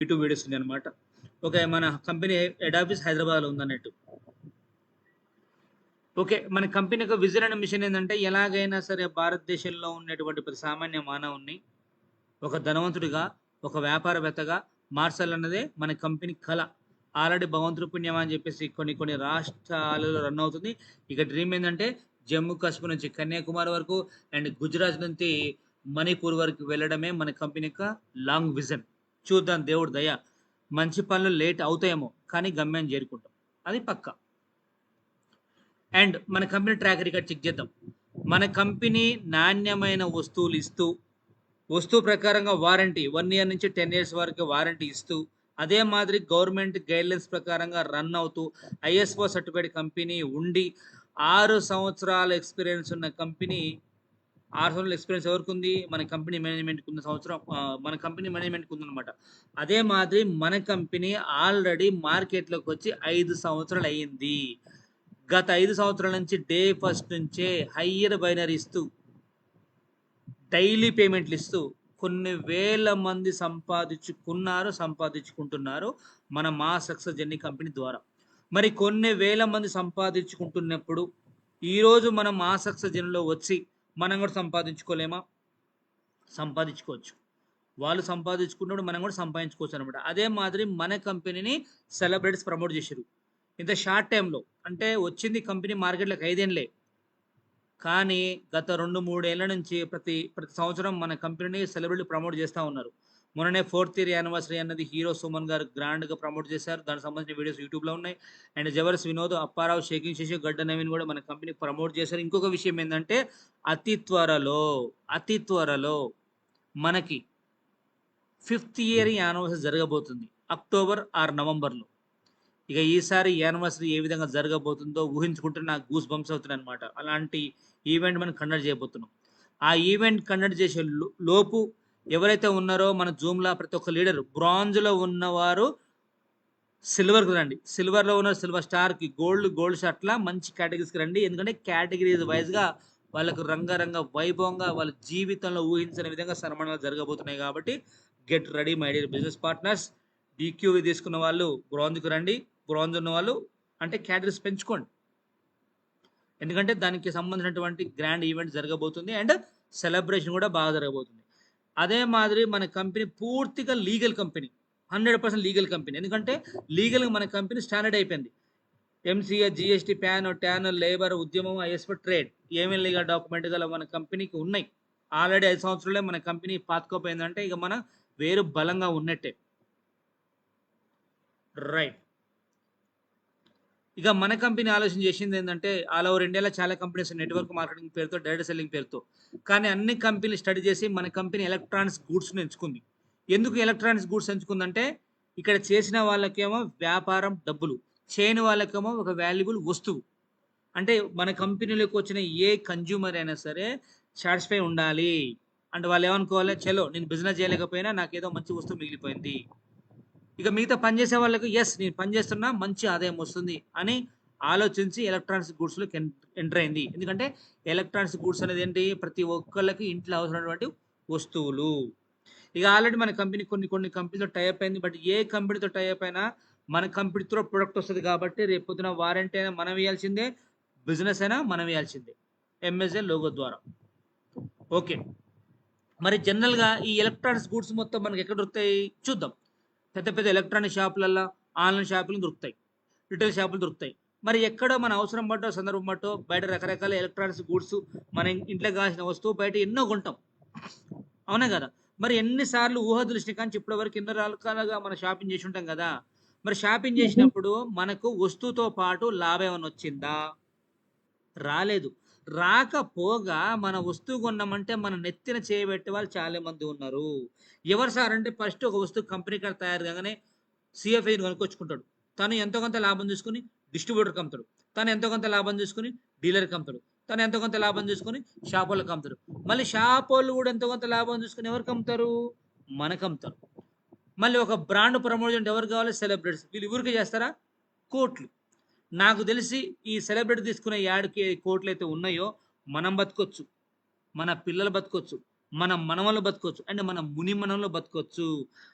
YouTube videos ఉన్నాయి అనమాట. Okay, మన కంపెనీ హెడ్ ఆఫీస్ హైదరాబాద్లో ఉందన్నట్టు. ఓకే, మన కంపెనీ యొక్క విజన్ అండ్ మిషన్ ఏంటంటే ఎలాగైనా సరే భారతదేశంలో ఉన్నటువంటి ప్రతి సామాన్య మానవుణ్ణి ఒక ధనవంతుడిగా, ఒక వ్యాపారవేత్తగా మార్చాలన్నదే మన కంపెనీ కళ. ఆల్రెడీ భగవంతుడి పుణ్యం అని చెప్పేసి కొన్ని కొన్ని రాష్ట్రాలలో రన్ అవుతుంది. ఇక డ్రీమ్ ఏంటంటే జమ్మూ కాశ్మీర్ నుంచి కన్యాకుమారి వరకు అండ్ గుజరాత్ నుంచి మణిపూర్ వరకు వెళ్ళడమే మన కంపెనీ యొక్క లాంగ్ విజన్. చూద్దాం, దేవుడి దయ. మంచి పనులు లేట్ అవుతాయేమో కానీ గమ్యం చేరుకుంటాం, అది పక్కా. అండ్ మన కంపెనీ ట్రాక్ రికార్డ్ చెక్ చేద్దాం. మన కంపెనీ నాణ్యమైన వస్తువులు ఇస్తూ, వస్తువు ప్రకారంగా వారంటీ 1 ఇయర్ నుంచి 10 ఇయర్స్ వరకు వారంటీ ఇస్తూ, అదే మాదిరి గవర్నమెంట్ గైడ్లైన్స్ ప్రకారంగా రన్ అవుతూ, ఐఎస్ఓ సర్టిఫైడ్ కంపెనీ ఉండి 6 సంవత్సరాల ఎక్స్పీరియన్స్ ఉన్న కంపెనీ. 6 సంవత్సరాల ఎక్స్పీరియన్స్ ఎవరికి ఉంది? మన కంపెనీ మేనేజ్మెంట్కి ఉన్న సంవత్సరం, మన కంపెనీ మేనేజ్మెంట్కి ఉందన్నమాట. అదే మాదిరి మన కంపెనీ ఆల్రెడీ మార్కెట్లోకి వచ్చి 5 సంవత్సరాలు అయ్యింది. గత 5 సంవత్సరాల నుంచి డే ఫస్ట్ నుంచే హయ్యర్ బైనరీ ఇస్తూ, డైలీ పేమెంట్లు ఇస్తూ కొన్ని వేల మంది సంపాదించుకుంటున్నారు మన మా సక్సెస్ జర్నీ కంపెనీ ద్వారా. మరి కొన్ని వేల మంది సంపాదించుకుంటున్నప్పుడు ఈరోజు మనం మా సక్సెస్ జర్నీలో వచ్చి మనం కూడా సంపాదించుకోలేమా? సంపాదించుకోవచ్చు. వాళ్ళు సంపాదించుకున్నప్పుడు మనం కూడా సంపాదించుకోవచ్చు అనమాట. అదే మాదిరి మన కంపెనీని సెలబ్రిటీస్ ప్రమోట్ చేశారు ఇంత షార్ట్ టైంలో. అంటే వచ్చింది కంపెనీ మార్కెట్లోకి 5 ఏళ్ళే, కానీ గత 2-3 ఏళ్ల నుంచి ప్రతి ప్రతి సంవత్సరం మన కంపెనీని సెలబ్రిటీ ప్రమోట్ చేస్తూ ఉన్నారు. మొన్ననే 4th ఇయర్ యానివర్సరీ అన్నది హీరో సుమన్ గారు గ్రాండ్గా ప్రమోట్ చేశారు. దానికి సంబంధించిన వీడియోస్ యూట్యూబ్లో ఉన్నాయి. అండ్ జబర్స్ వినోద్, అప్పారావు, షేకింగ్ శశి, గడ్డ నవీన్ కూడా మన కంపెనీ ప్రమోట్ చేశారు. ఇంకొక విషయం ఏంటంటే అతి త్వరలో మనకి 5th ఇయర్ యానివర్సరీ జరగబోతుంది అక్టోబర్ ఆర్ నవంబర్లో. ఇక ఈసారి యానివర్సరీ ఏ విధంగా జరగబోతుందో ఊహించుకుంటే నాకు గూస్ బంప్స్ అవుతున్నాయి అనమాట. అలాంటి ఈవెంట్ మనం కండక్ట్ చేయబోతున్నాం. ఆ ఈవెంట్ కండక్ట్ చేసే లోపు ఎవరైతే ఉన్నారో మన జూమ్లో ప్రతి ఒక్క లీడర్, బ్రాంజ్లో ఉన్నవారు సిల్వర్కి రండి, సిల్వర్లో ఉన్న సిల్వర్ స్టార్కి, గోల్డ్ షర్ట్లా మంచి కేటగిరీస్కి రండి. ఎందుకంటే కేటగిరీస్ వైజ్గా వాళ్ళకు రంగరంగ వైభవంగా వాళ్ళ జీవితంలో ఊహించని విధంగా సన్మానాలు జరగబోతున్నాయి. కాబట్టి get ready my dear business partners. DQ తీసుకున్న వాళ్ళు బ్రాంజ్కి రండి, బ్రాంజ్ ఉన్న వాళ్ళు అంటే కేటగిరీస్ పెంచుకోండి. ఎందుకంటే దానికి సంబంధించినటువంటి గ్రాండ్ ఈవెంట్ జరగబోతుంది అండ్ సెలబ్రేషన్ కూడా బాగా జరగబోతుంది. అదే మాదిరి మన కంపెనీ పూర్తిగా లీగల్ కంపెనీ, 100% లీగల్ కంపెనీ. ఎందుకంటే లీగల్గా మన కంపెనీ స్టాండర్డ్ అయిపోయింది. MCA, GST, PAN, TAN, labour, ఉద్యమం, ISO, ట్రేడ్, ఏమేమి లీగల్ డాక్యుమెంట్ గల మన కంపెనీకి ఉన్నాయి. ఆల్రెడీ 5 సంవత్సరాలే మన కంపెనీ పాతుకోపోయిందంటే ఇక మన వేరు బలంగా ఉన్నట్టే. రైట్. ఇక మన కంపెనీ ఆలోచన చేసింది ఏంటంటే ఆల్ ఓవర్ ఇండియాలో చాలా కంపెనీస్ నెట్వర్క్ మార్కెటింగ్ పేరుతో, డైరెక్ట్ సెల్లింగ్ పేరుతో, కానీ అన్ని కంపెనీలు స్టడీ చేసి మన కంపెనీ ఎలక్ట్రానిక్స్ గూడ్స్ని ఎంచుకుంది. ఎందుకు ఎలక్ట్రానిక్స్ గూడ్స్ ఎంచుకుందంటే ఇక్కడ చేసిన వాళ్ళకేమో వ్యాపారం డబ్బులు, చేయని వాళ్ళకేమో ఒక వాల్యుబుల్ వస్తువు. అంటే మన కంపెనీలోకి వచ్చిన ఏ కన్జ్యూమర్ అయినా సరే సాటిస్ఫై ఉండాలి. అంటే వాళ్ళు ఏమనుకోవాలి, చలో నేను బిజినెస్ చేయలేకపోయినా నాకేదో మంచి వస్తువు మిగిలిపోయింది. ఇక మిగతా పనిచేసే వాళ్ళకు నేను పని చేస్తున్నా మంచి ఆదాయం వస్తుంది అని ఆలోచించి ఎలక్ట్రానిక్స్ గూడ్స్లోకి ఎంటర్ అయింది. ఎందుకంటే ఎలక్ట్రానిక్స్ గూడ్స్ అనేది ఏంటి, ప్రతి ఒక్కళ్ళకి ఇంట్లో అవసరమైనటువంటి వస్తువులు. ఇక ఆల్రెడీ మన కంపెనీ కొన్ని కంపెనీతో టైప్ అయింది. బట్ ఏ కంపెనీతో టైప్ అయినా మన కంపెనీతో ప్రొడక్ట్ వస్తుంది కాబట్టి రేపు పొద్దున వారంటీ అయినా మనం వేయాల్సిందే, బిజినెస్ అయినా మనం వేయాల్సిందే MSA లోగో ద్వారా. ఓకే, మరి జనరల్గా ఈ ఎలక్ట్రానిక్స్ గూడ్స్ మొత్తం మనకి ఎక్కడ దొరుకుతాయి చూద్దాం. పెద్ద పెద్ద ఎలక్ట్రానిక్ షాపులల్లో, ఆన్లైన్ షాపులు దొరుకుతాయి, రిటైల్ షాపులు దొరుకుతాయి. మరి ఎక్కడో మన అవసరం బట్టో సందర్భం బట్టో బయట రకరకాల ఎలక్ట్రానిక్స్ గూడ్స్, మన ఇంట్లో కావాల్సిన వస్తువు బయట ఎన్నో కొంటాం, అవునా కదా? మరి ఎన్నిసార్లు ఊహ దృష్టి కానీ ఇప్పటివరకు ఎన్నో రకాలుగా మనం షాపింగ్ చేసి ఉంటాం కదా. మరి షాపింగ్ చేసినప్పుడు మనకు వస్తువుతో పాటు లాభం ఏమైనా వచ్చిందా? రాలేదు. రాకపోగా మన వస్తువు కొన్నామంటే మన నెత్తిన చేయబెట్టే వాళ్ళు చాలా మంది ఉన్నారు. ఎవరు సార్ అంటే ఫస్ట్ ఒక వస్తువు కంపెనీ కాడ తయారు కాగానే CFIని కొనుక్కొచ్చుకుంటాడు. తను ఎంతో కొంత లాభం తీసుకొని డిస్ట్రిబ్యూటర్కి అమ్ముతాడు. తను ఎంతో కొంత లాభం తీసుకొని డీలర్కి అమ్ముతాడు. తను ఎంతో కొంత లాభం తీసుకొని షాపోళ్ళకి అమ్ముతాడు. మళ్ళీ షాపోళ్ళు కూడా ఎంతో కొంత లాభం తీసుకొని ఎవరికి అమ్ముతారు? మనకు అమ్ముతారు. మళ్ళీ ఒక బ్రాండ్ ప్రమోషన్ ఎవరు కావాలి? సెలబ్రిటీస్. వీళ్ళు ఊరికే చేస్తారా? కోట్లు. నాకు తెలిసి ఈ సెలబ్రిటీ తీసుకునే యాడ్కి కోట్లు అయితే ఉన్నాయో మనం బతకొచ్చు, మన పిల్లలు బతకొచ్చు, మన మనవల్లో బతకొచ్చు. అంటే మన ముని మనవల్లో బతకొచ్చు.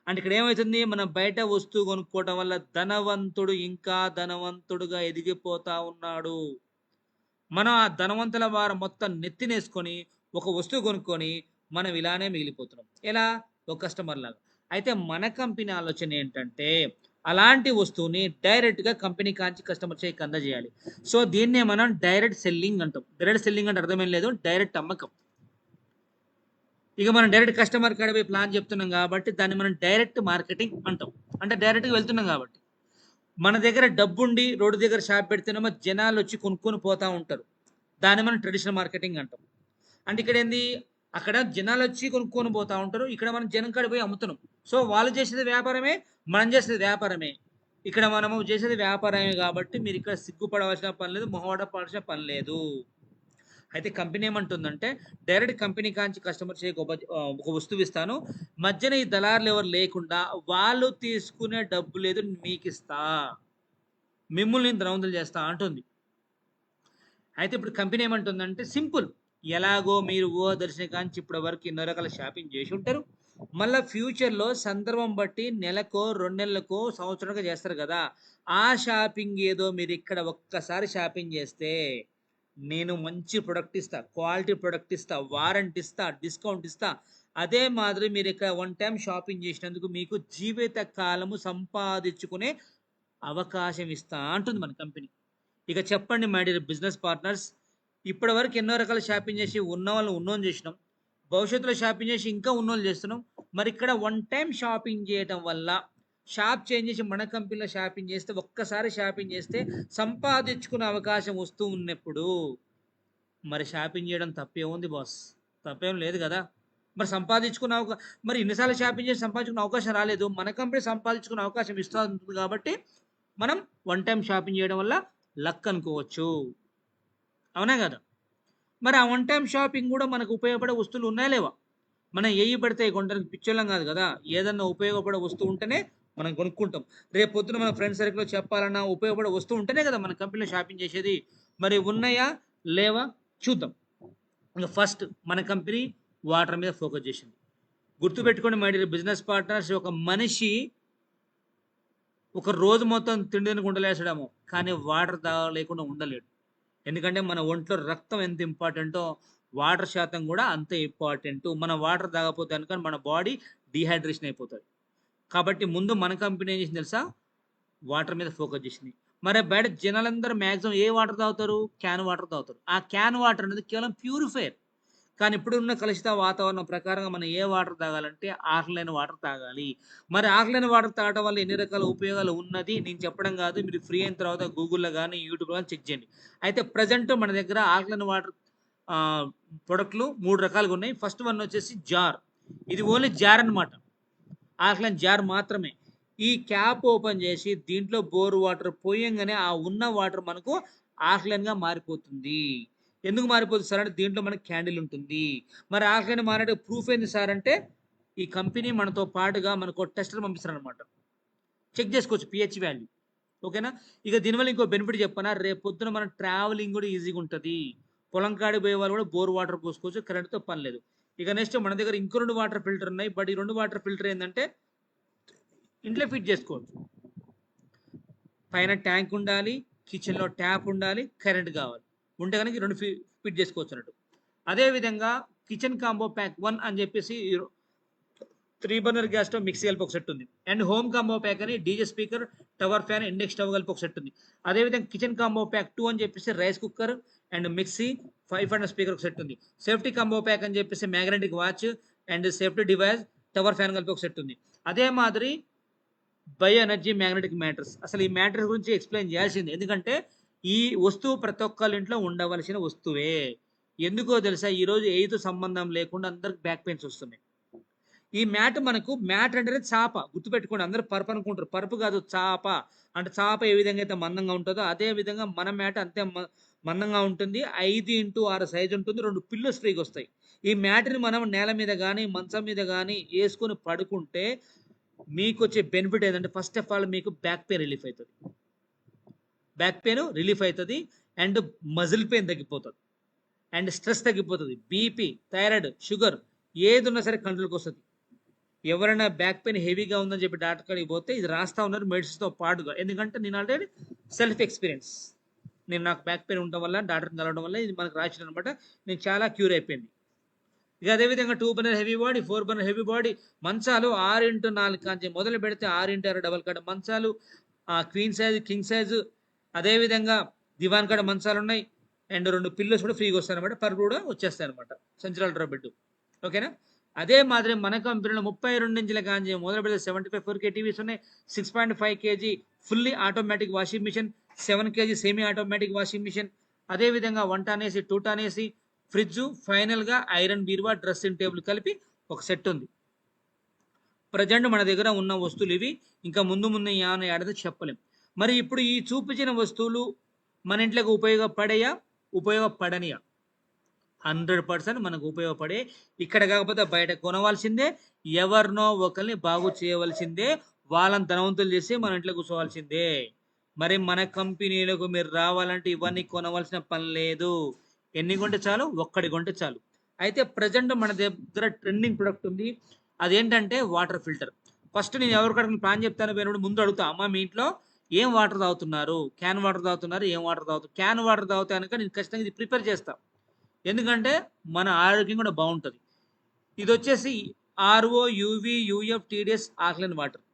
అంటే ఇక్కడ ఏమైతుంది? మనం బయట వస్తువు కొనుక్కోవటం వల్ల ధనవంతుడు ఇంకా ధనవంతుడుగా ఎదిగిపోతా ఉన్నాడు. మనం ఆ ధనవంతుల భారం మొత్తం నెత్తినేసుకొని, ఒక వస్తువు కొనుక్కొని, మనం ఇలానే మిగిలిపోతున్నాం. ఎలా? ఒక కస్టమర్ లాగా. అయితే మన కంపెనీ ఆలోచన ఏంటంటే, అలాంటి వస్తువుని డైరెక్ట్‌గా కంపెనీ కాంచి కస్టమర్ చేయికి అందజేయాలి. సో, దీన్నే మనం డైరెక్ట్ సెల్లింగ్ అంటాం. డైరెక్ట్ సెల్లింగ్ అంటే అర్థమేం లేదు. డైరెక్ట్ అమ్మకం. ఇక మనం డైరెక్ట్ కస్టమర్ కాడ పోయి ప్లాన్ చెప్తున్నాం కాబట్టి, దాన్ని మనం డైరెక్ట్ మార్కెటింగ్ అంటాం. అంటే డైరెక్ట్‌గా వెళ్తున్నాం కాబట్టి. మన దగ్గర డబ్బుండి రోడ్డు దగ్గర షాప్ పెడితేనేమో జనాలొచ్చి కొనుక్కొని పోతా ఉంటారు. దాన్ని మనం ట్రెడిషనల్ మార్కెటింగ్ అంటాం. అంటే ఇక్కడేంది? అక్కడ జనాలొచ్చి కొనుక్కొని పోతా ఉంటారు. ఇక్కడ మనం జనం కాడికి పోయి అమ్ముతున్నాం. సో, వాళ్ళు చేసేది వ్యాపారమే, మనం చేసేది వ్యాపారమే. ఇక్కడ మనము చేసేది వ్యాపారమే గాబట్టి మీరిక్కడ సిగ్గుపడవలసిన పని లేదు, మొహమాట పడాల్సిన పని లేదు. అయితే కంపెనీ ఏమంటుందంటే, డైరెక్ట్ కంపెనీ కాంచి కస్టమర్ చేయకు ఒక వస్తువిస్తాను. మధ్యన ఈ దళారులు ఎవరు లేకుండా వాళ్ళు తీసుకునే డబ్బులేదో మీకిస్తా. మిమ్ముల్ని నేను ధనవంతులు చేస్తా అంటుంది. అయితే ఇప్పుడు కంపెనీ ఏమంటుందంటే సింపుల్. ఎలాగో మీరు దర్శన కాంచి ఇప్పటి వరకు ఎన్నో రకాల షాపింగ్ చేసి ఉంటారు. మళ్ళా ఫ్యూచర్‌లో సందర్భం బట్టి నెలకో, 2 నెలలకో, సంవత్సరానికో చేస్తారు కదా! ఆ షాపింగ్ ఏదో మీరిక్కడ ఒక్కసారి షాపింగ్ చేస్తే, నేను మంచి ప్రొడక్ట్ ఇస్తా, క్వాలిటీ ప్రొడక్ట్ ఇస్తా, వారంటీ ఇస్తా, డిస్కౌంట్ ఇస్తా. అదే మాదిరి మీరిక్కడ వన్ టైమ్ షాపింగ్ చేసినందుకు మీకు జీవిత కాలము సంపాదించుకునే అవకాశం ఇస్తా అంటుంది మన కంపెనీ. ఇక చెప్పండి మై డియర్ బిజినెస్ పార్ట్నర్స్. ఇప్పటివరకు ఎన్నో రకాల షాపింగ్ చేసి ఉన్నవాళ్ళని ఉన్నోని చేసినాం. భవిష్యత్తులో షాపింగ్ చేసి ఇంకా ఉన్నోళ్ళు చేస్తున్నాం. మరి ఇక్కడ వన్ టైమ్ షాపింగ్ చేయటం వల్ల షాప్ చేంజ్ చేసి మన కంపెనీలో షాపింగ్ చేస్తే ఒక్కసారి షాపింగ్ చేస్తే సంపాదించుకునే అవకాశం వస్తూ ఉన్నప్పుడు మరి షాపింగ్ చేయడం తప్పేముంది బాస్? తప్పేం లేదు కదా! మరి సంపాదించుకున్న మరి ఇన్నిసార్లు షాపింగ్ చేసి సంపాదించుకునే అవకాశం రాలేదు. మన కంపెనీ సంపాదించుకునే అవకాశం ఇస్తా ఉంటుంది కాబట్టి మనం వన్ టైమ్ షాపింగ్ చేయడం వల్ల లక్ అనుకోవచ్చు. అవునా కదా! మరి ఆ వన్ టైమ్ షాపింగ్ కూడా మనకు ఉపయోగపడే వస్తువులు ఉన్నాయా లేవా? మనం ఏయి పడితే అయి కొనడానికి పిచ్చోళ్ళం కాదు కదా! ఏదన్నా ఉపయోగపడే వస్తువు ఉంటేనే మనం కొనుక్కుంటాం. రేపు పొద్దున మన ఫ్రెండ్ సర్కిల్‌లో చెప్పాలన్నా ఉపయోగపడే వస్తువు ఉంటేనే కదా మన కంపెనీలో షాపింగ్ చేసేది. మరి ఉన్నాయా? లేవా? చూద్దాం. ఇంక ఫస్ట్ మన కంపెనీ వాటర్ మీద ఫోకస్ చేసింది. గుర్తుపెట్టుకోండి మై డియర్ బిజినెస్ పార్ట్నర్స్, ఒక మనిషి ఒక రోజు మొత్తం తిండి తినకుండా లేచడేమో, కానీ వాటర్ తాగలేకుండా ఉండలేడు. ఎందుకంటే మన ఒంట్లో రక్తం ఎంత ఇంపార్టెంటో వాటర్ శాతం కూడా అంతే ఇంపార్టెంటు. మనం వాటర్ తాగకపోతే గనుక మన బాడీ డీహైడ్రేషన్ అయిపోతది. కాబట్టి ముందు మన కంపెనీ ఏం చేసింది తెలుసా? వాటర్ మీద ఫోకస్ చేసింది. మరి బయట జనాలందరూ మాక్సిమం ఏ వాటర్ తాగుతారు? క్యాన్ వాటర్ తాగుతారు. ఆ క్యాన్ వాటర్ అనేది కేవలం ప్యూరిఫైయర్. కానీ ఇప్పుడున్న కలుషిత వాతావరణం ప్రకారంగా మనం ఏ వాటర్ తాగాలంటే ఆక్లిన్ వాటర్ తాగాలి. మరి ఆక్లిన్ వాటర్ తాగడం వల్ల ఎన్ని రకాల ఉపయోగాలు ఉన్నది నేను చెప్పడం కాదు. మీరు ఫ్రీ అయిన తర్వాత గూగుల్‌లో గాని, యూట్యూబ్‌లో గాని చెక్ చేయండి. అయితే ప్రెజెంట్ మన దగ్గర ఆక్లిన్ వాటర్ ప్రొడక్ట్‌లు 3 రకాలుగా ఉన్నాయి. ఫస్ట్ వన్ వచ్చేసి జార్. ఇది ఓన్లీ జార్ అన్నమాట. ఆక్లిన్ జార్ మాత్రమే. ఈ క్యాప్ ఓపెన్ చేసి దీంట్లో బోర్ వాటర్ పోయంగానే ఆ ఉన్న వాటర్ మనకు ఆక్లిన్‌గా మారిపోతుంది. ఎందుకు మారిపోతుంది సార్ అంటే దీంట్లో మనకి క్యాండిల్ ఉంటుంది. మరి ఆక్లిన్ మారేట ప్రూఫ్ ఏంది సార్ అంటే ఈ కంపెనీ మనతో పాటుగా మనకు టెస్టర్ పంపిస్తారనమాట. చెక్ చేసుకోవచ్చు పీహెచ్ వాల్యూ. ఓకేనా? ఇక దీనివల్ల ఇంకో బెనిఫిట్ చెప్పనా? రేపు పొద్దున మన ట్రావెలింగ్ కూడా ఈజీగా ఉంటది. పొలం కాడికి పోయే వాళ్ళు కూడా బోర్ వాటర్ పోసుకోవచ్చు. కరెంట్‌తో పని లేదు. ఇక నెక్స్ట్ మన దగ్గర ఇంకో 2 వాటర్ ఫిల్టర్ ఉన్నాయి. బట్ ఈ 2 వాటర్ ఫిల్టర్ ఏందంటే ఇంట్లో ఫిట్ చేసుకోవచ్చు. పైన ట్యాంక్ ఉండాలి, కిచెన్‌లో ట్యాప్ ఉండాలి, కరెంట్ కావాలి. ఉంటే గనుక ఈ 2 ఫిట్ చేసుకోవచ్చు అన్నట్టు. అదే విధంగా కిచెన్ కాంబో ప్యాక్ 1 అని చెప్పేసి 3 బర్నర్ గ్యాస్ స్టవ్ మిక్సీ కలిపి ఒక సెట్ ఉంది. అండ్ హోమ్ కాంబో ప్యాక్ అని DJ speaker, tower fan, induction stove కలిపి ఒక సెట్ ఉంది. అదే విధంగా కిచెన్ కాంబో ప్యాక్ 2 అని చెప్పేసి rice cooker and mixie, 500 speaker ఒక సెట్ ఉంది. సేఫ్టీ కాంబో ప్యాక్ అని చెప్పేసి magnetic watch and safety device, tower fan కలిపి ఒక సెట్ ఉంది. అదే మాదిరి బయో ఎనర్జీ మ్యాగ్నెటిక్ మ్యాటర్స్. అసలు ఈ మ్యాటర్స్ గురించి ఎక్స్‌ప్లెయిన్ చేయాల్సిందే. ఎందుకంటే ఈ వస్తువు ప్రతి ఒక్కళ్ళ ఇంట్లో ఉండవలసిన వస్తువే. ఎందుకో తెలుసా? ఈరోజు ఎయితో సంబంధం లేకుండా అందరికి బ్యాక్ పెయిన్స్ వస్తున్నాయి. ఈ మ్యాట్ మనకు మ్యాట్ అంటేనే చాప. గుర్తుపెట్టుకోండి. అందరూ పరుపు అనుకుంటారు. పరుపు కాదు చాప. అంటే చాప ఏ విధంగా అయితే మందంగా ఉంటదో అదే విధంగా మన మ్యాట్ అంతే మందంగా ఉంటుంది. 5x6 సైజ్ ఉంటుంది. 2 పిల్లోస్ ఫ్రీగా వస్తాయి. ఈ మ్యాట్‌ని మనం నేల మీద గాని, మంచం మీద గాని యేసుకొని పడుకుంటే మీకొచ్చే బెనిఫిట్ ఏందంటే ఫస్ట్ ఆఫ్ ఆల్ మీకు బ్యాక్ పెయిన్ రిలీఫ్ అయితది. బ్యాక్ పెయిన్ రిలీఫ్ అయితది. అండ్ మజిల్ పెయిన్ తగ్గిపోతది. అండ్ స్ట్రెస్ తగ్గిపోతది. బీపీ, థైరాయిడ్, షుగర్ ఏది ఉన్నా సరే కంట్రోల్కి వస్తుంది. ఎవరైనా బ్యాక్ పెయిన్ హెవీగా ఉందని చెప్పి డాక్టర్ కాడికి పోతే ఇది రాస్తా ఉన్నారు మెడిసిన్స్తో పాటుగా. ఎందుకంటే నేను ఆల్రెడీ సెల్ఫ్ ఎక్స్పీరియన్స్, నేను నాకు బ్యాక్ పెయిన్ ఉండడం వల్ల డాక్టర్ని కలవడం వల్ల ఇది మనకు రాసిన అనమాట. నేను చాలా క్యూర్ అయిపోయింది. ఇక అదేవిధంగా 2 burner heavy body, 4 burner heavy body మంచాలు 6x4 కాంచి మొదలు పెడితే 6x6 డబల్ కాడ మంచాలు, క్వీన్ సైజ్, కింగ్ సైజ్, అదేవిధంగా దివాన్ కాడ మంచాలు ఉన్నాయి. అండ్ 2 పిల్లోస్ కూడా ఫ్రీగా వస్తాయి అనమాట, పర్ కూడా వచ్చేస్తాయి అనమాట, సెంట్రల్ డ్రా బెడ్. ఓకేనా. అదే మాదిరి మన కంపెనీలో 32 ఇంచుల కాంచి మొదలు పెడితే 75 4K టీవీస్ ఉన్నాయి. 6.5 kg fully automatic washing machine, 7 kg semi automatic washing machine, అదేవిధంగా 1 ton AC, 2 ton AC, fridge, ఫైనల్గా ఐరన్ బీరువా, డ్రెస్సింగ్ టేబుల్ కలిపి ఒక సెట్ ఉంది. ప్రజెంట్ మన దగ్గర ఉన్న వస్తువులు ఇవి. ఇంకా ముందు ముందు ఏమైనా ఏడాది చెప్పలేం. మరి ఇప్పుడు ఈ చూపించిన వస్తువులు మన ఇంట్లోకి ఉపయోగపడేయా, ఉపయోగపడనియా? 100% మనకు ఉపయోగపడే. ఇక్కడ కాకపోతే బయట కొనవలసిందే, ఎవరినో ఒకరిని బాగు చేయవలసిందే, వాళ్ళని ధనవంతులు చేసి మన ఇంట్లో కూర్చోవలసిందే. మరి మన కంపెనీలకు మీరు రావాలంటే ఇవన్నీ కొనవలసిన పని లేదు. ఎన్ని కొంటే చాలు? ఒక్కడి కొంటే చాలు. అయితే ప్రజెంట్ మన దగ్గర ట్రెండింగ్ ప్రొడక్ట్ ఉంది. అదేంటంటే వాటర్ ఫిల్టర్. ఫస్ట్ నేను ఎవరికైనా ప్లాన్ చెప్తాను పోయినప్పుడు ముందు అడుగుతా, అమ్మ మీ ఇంట్లో ఏం వాటర్ తాగుతున్నారు? క్యాన్ వాటర్ తాగుతున్నారు? ఏం వాటర్ తాగుతారు? క్యాన్ వాటర్ తాగుతా కనుక నేను ఖచ్చితంగా ఇది ప్రిపేర్ చేస్తాను. ఎందుకంటే మన ఆరోగ్యం కూడా బాగుంటుంది. ఇది వచ్చేసి RO, UV, UF, TDS alkaline water.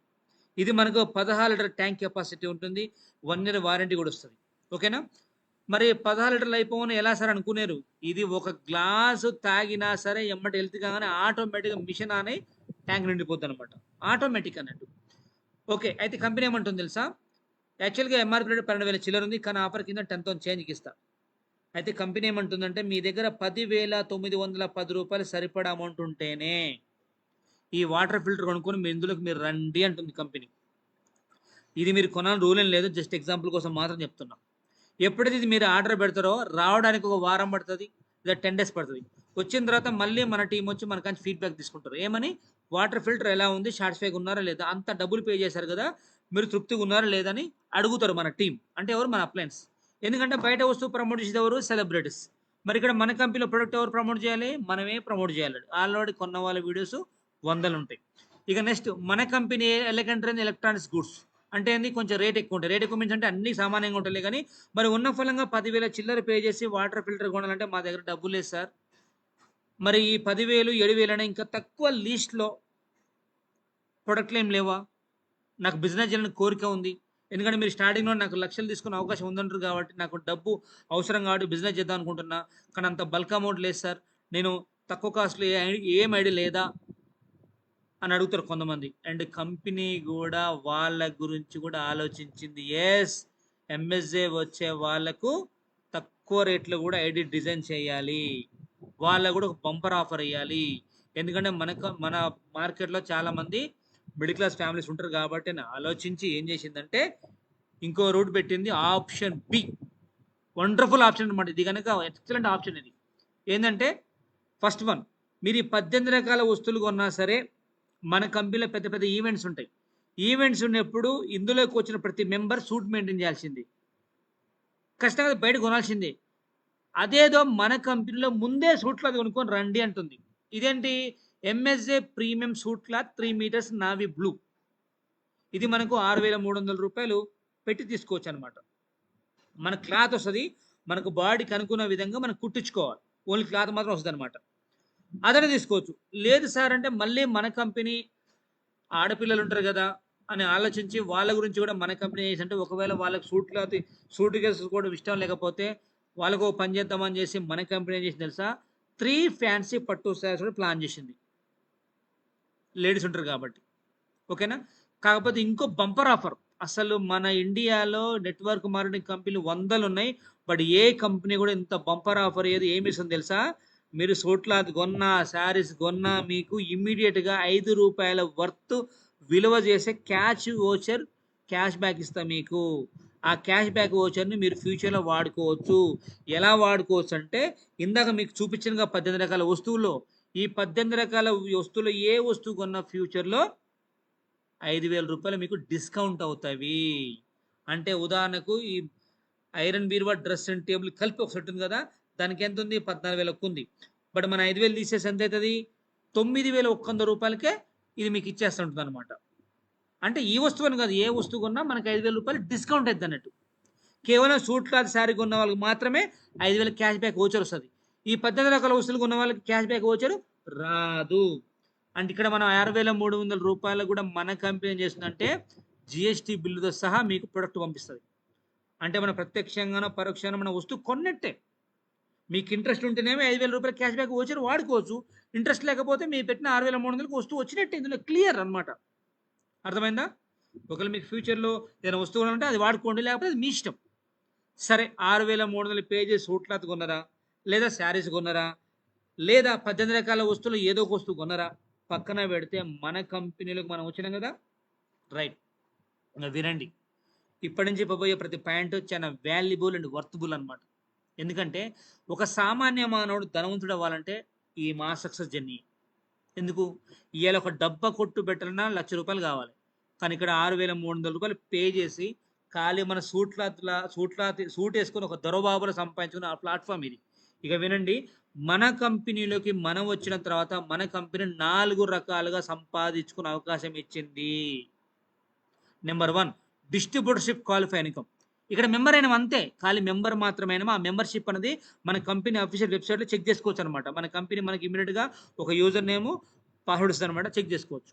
ఇది మనకు 16 లీటర్ ట్యాంక్ కెపాసిటీ ఉంటుంది. 1 year వారంటీ కూడా వస్తుంది. ఓకేనా. మరి 16 లీటర్లు అయిపోవని ఎలా సార్ అనుకునేరు? ఇది ఒక గ్లాసు తాగినా సరే ఎమ్మటి హెల్త్ కాగానే ఆటోమేటిక్గా మిషన్ అనే ట్యాంక్ నిండిపోద్ది అనమాట, ఆటోమేటిక్ అన్నట్టు. ఓకే. అయితే కంపెనీ ఏమంటుంది తెలుసా? యాక్చువల్గా ఎంఆర్పీ రేట్ 12,000 చిల్లర ఉంది, కానీ ఆఫర్ కింద 10,000 చేంజ్కి ఇస్తా. అయితే కంపెనీ ఏమంటుందంటే మీ దగ్గర 10,910 రూపాయలు సరిపడా అమౌంట్ ఉంటేనే ఈ వాటర్ ఫిల్టర్ కొనుక్కొని మీ ఇందులోకి మీరు రండి అంటుంది కంపెనీ. ఇది మీరు కొనాలని రూల్ ఏం లేదు, జస్ట్ ఎగ్జాంపుల్ కోసం మాత్రం చెప్తున్నా. ఎప్పుడైతే ఇది మీరు ఆర్డర్ పెడతారో రావడానికి ఒక వారం పడుతుంది, లేదా 10 days పడుతుంది. వచ్చిన తర్వాత మళ్ళీ మన టీం వచ్చి మనకంచి ఫీడ్బ్యాక్ తీసుకుంటారు. ఏమని? వాటర్ ఫిల్టర్ ఎలా ఉంది, సాటిస్ఫైగా ఉన్నారా లేదా, అంత డబ్బులు పే చేశారు కదా, మీరు తృప్తిగా ఉన్నారా లేదని అడుగుతారు మన టీం. అంటే ఎవరు? మన అప్లయన్స్. ఎందుకంటే బయట వస్తువు ప్రమోట్ చేసేది ఎవరు? సెలబ్రిటీస్. మరి ఇక్కడ మన కంపెనీలో ప్రొడక్ట్ ఎవరు ప్రమోట్ చేయాలి? మనమే ప్రమోట్ చేయాలి. ఆల్రెడీ కొన్న వాళ్ళ వీడియోస్ 100 ఉంటాయి. ఇక నెక్స్ట్ మన company electronic trend electronics goods అంటే ఏంది? కొంచెం రేట్ ఎక్కువ ఉంటాయి. రేట్ ఎక్కువ మీన్స్ అంటే అన్ని సామాన్యంగా ఉంటాయి, కానీ మరి ఉన్న ఫలంగా 10,000 చిల్లర పే చేసి వాటర్ ఫిల్టర్ కొనాలంటే మా దగ్గర డబ్బులు లేదు సార్. మరి ఈ 10,000 7,000 అనే ఇంకా తక్కువ లీస్ట్లో ప్రొడక్ట్లు ఏం లేవా? నాకు బిజినెస్ చేయాలని కోరిక ఉంది. ఎందుకంటే మీరు స్టార్టింగ్లో నాకు లక్షలు తీసుకునే అవకాశం ఉందంటారు కాబట్టి నాకు డబ్బు అవసరం కాబట్టి బిజినెస్ చేద్దాం అనుకుంటున్నా, కానీ అంత బల్క్ అమౌంట్ లేదు సార్, నేను తక్కువ కాస్ట్లో ఏం ఐడియా లేదా అని అడుగుతారు కొంతమంది. అండ్ కంపెనీ కూడా వాళ్ళ గురించి కూడా ఆలోచించింది. ఎస్, ఎంఎస్జే వచ్చే వాళ్ళకు తక్కువ రేట్లో కూడా ఐడి డిజైన్ చేయాలి, వాళ్ళకు కూడా ఒక బంపర్ ఆఫర్ ఇవ్వాలి. ఎందుకంటే మన మార్కెట్లో చాలామంది మిడిల్ క్లాస్ ఫ్యామిలీస్ ఉంటారు కాబట్టి ఆలోచించి ఏం చేసిందంటే ఇంకో రూట్ పెట్టింది. ఆప్షన్ బి, వండర్ఫుల్ ఆప్షన్ అనమాట. ఇది కనుక ఎక్సలెంట్ ఆప్షన్. ఇది ఏంటంటే ఫస్ట్ వన్, మీరు ఈ 18 రకాల వస్తువులు కొన్నా సరే మన కంపెనీలో పెద్ద పెద్ద ఈవెంట్స్ ఉంటాయి. ఈవెంట్స్ ఉన్నప్పుడు ఇందులోకి వచ్చిన ప్రతి మెంబర్ సూట్ మెయింటైన్ చేయాల్సింది, ఖచ్చితంగా బయట కొనాల్సిందే. అదేదో మన కంపెనీలో ముందే సూట్ క్లాత్ కొనుక్కొని రండి అంటుంది. ఇదేంటి? MSJ premium suit cloth 3 meters navy blue. ఇది మనకు 6,300 రూపాయలు పెట్టి తీసుకోవచ్చు అనమాట. మన క్లాత్ వస్తుంది, మనకు బాడీకి అనుకున్న విధంగా మనం కుట్టించుకోవాలి, ఓన్లీ క్లాత్ మాత్రం వస్తుంది అనమాట. అదనే తీసుకోవచ్చు. లేదు సార్ అంటే మళ్ళీ మన కంపెనీ ఆడపిల్లలు ఉంటారు కదా అని ఆలోచించి వాళ్ళ గురించి కూడా మన కంపెనీ చేసి, అంటే ఒకవేళ వాళ్ళకి సూట్ కేసెస్ కూడా ఇష్టం లేకపోతే వాళ్ళకు పని చేద్దామని చేసి మన కంపెనీ ఏం చేసింది తెలుసా? 3 ఫ్యాన్సీ పట్టు శారీస్ కూడా ప్లాన్ చేసింది. లేడీస్ ఉంటారు కాబట్టి. ఓకేనా. కాకపోతే ఇంకో బంపర్ ఆఫర్, అసలు మన ఇండియాలో నెట్వర్క్ మార్కెటింగ్ కంపెనీలు 100 ఉన్నాయి, బట్ ఏ కంపెనీ కూడా ఇంత బంపర్ ఆఫర్ ఏమి ఇస్తుంది తెలుసా? మీరు సూట్ క్లాత్ కొన్నా, శారీస్ కొన్నా మీకు ఇమ్మీడియట్గా 5 రూపాయల వర్త్ విలువ చేసే క్యాష్ బ్యాక్ ఇస్తా మీకు. ఆ క్యాష్ బ్యాక్ ఓచర్ని మీరు ఫ్యూచర్లో వాడుకోవచ్చు. ఎలా వాడుకోవచ్చు అంటే ఇందాక మీకు చూపించిన 18 రకాల వస్తువుల్లో ఈ 18 రకాల వస్తువులు ఏ వస్తువు కొన్న ఫ్యూచర్లో 5,000 రూపాయలు మీకు డిస్కౌంట్ అవుతాయి. అంటే ఉదాహరణకు ఈ ఐరన్ బీరువా, డ్రెస్సింగ్ టేబుల్ కలిపి ఒక సెట్ ఉంది కదా, దానికి ఎంత ఉంది? 14,000 ఉంది. బట్ మన 5,000 తీసేసి ఎంత అవుతుంది? 9,100 రూపాయలకే ఇది మీకు ఇచ్చేస్తుంటుంది అనమాట. అంటే ఈ వస్తువు అని కాదు, ఏ వస్తువు కొన్నా మనకి 5,000 రూపాయలు డిస్కౌంట్ అయిద్ది అన్నట్టు. కేవలం సూట్ క్లాత్ శారీ కొన్న వాళ్ళకి మాత్రమే 5,000 క్యాష్ బ్యాక్ వోచర్ వస్తుంది. ఈ 18 రకాల వస్తువులు కొన్న వాళ్ళకి క్యాష్ బ్యాక్ వోచర్ రాదు. అంటే ఇక్కడ మనం 6,300 రూపాయలు కూడా మన కంపెనీ ఏం చేస్తుందంటే జిఎస్టీ బిల్లుతో సహా మీకు ప్రొడక్ట్ పంపిస్తుంది. అంటే మన ప్రత్యక్షంగానో పరోక్షంగానో మన వస్తువు కొన్నట్టే. మీకు ఇంట్రెస్ట్ ఉంటేనేమో 5,000 రూపాయలు క్యాష్ బ్యాక్ వోచర్ వాడుకోవచ్చు. ఇంట్రెస్ట్ లేకపోతే మీరు పెట్టిన 6,300కి వస్తువు వచ్చినట్టే. ఇందులో క్లియర్ అన్నమాట. అర్థమైందా? ఒకవేళ మీకు ఫ్యూచర్లో ఏదైనా వస్తువు ఉంటే అది వాడుకోండి, లేకపోతే అది మీ ఇష్టం. సరే, 6,300 పే చేసి సూట్ క్లాత్ కొన్నారా, లేదా శారీస్ కొన్నారా, లేదా 18 రకాల వస్తువులు ఏదో ఒక వస్తువు కొన్నారా, పక్కన పెడితే మన కంపెనీలోకి మనం వచ్చినాం కదా, రైట్. ఇంకా వినండి, ఇప్పటి నుంచి చెప్పబోయే ప్రతి పాయింట్ చాలా వాల్యుబుల్ అండ్ వర్తబుల్ అనమాట. ఎందుకంటే ఒక సామాన్య మానవుడు ధనవంతుడు అవ్వాలంటే ఈ మా సక్సెస్ జర్నీ. ఎందుకు? ఇవాళ ఒక డబ్బా కొట్టు పెట్టాలన్నా ₹1,00,000 కావాలి. కానీ ఇక్కడ 6,300 రూపాయలు పే చేసి ఖాళీ మన సూట్ వేసుకొని ఒక దొరబాబులు సంపాదించుకున్న ఆ ప్లాట్ఫామ్ ఇది. ఇక వినండి, మన కంపెనీలోకి మనం వచ్చిన తర్వాత మన కంపెనీ 4 రకాలుగా సంపాదించుకునే అవకాశం ఇచ్చింది. Number 1, distributorship qualify income. ఇక్కడ మెంబర్ అయినా అంతే, ఖాళీ మెంబర్ మాత్రమేనా. ఆ మెంబర్షిప్ అనేది మన కంపెనీ అఫీషియల్ వెబ్సైట్లో చెక్ చేసుకోవచ్చు అనమాట. మన కంపెనీ మనకి ఇమీడియట్గా ఒక యూజర్ నేమ్ పాస్వర్డ్ ఇస్తుంది అనమాట, చెక్ చేసుకోవచ్చు.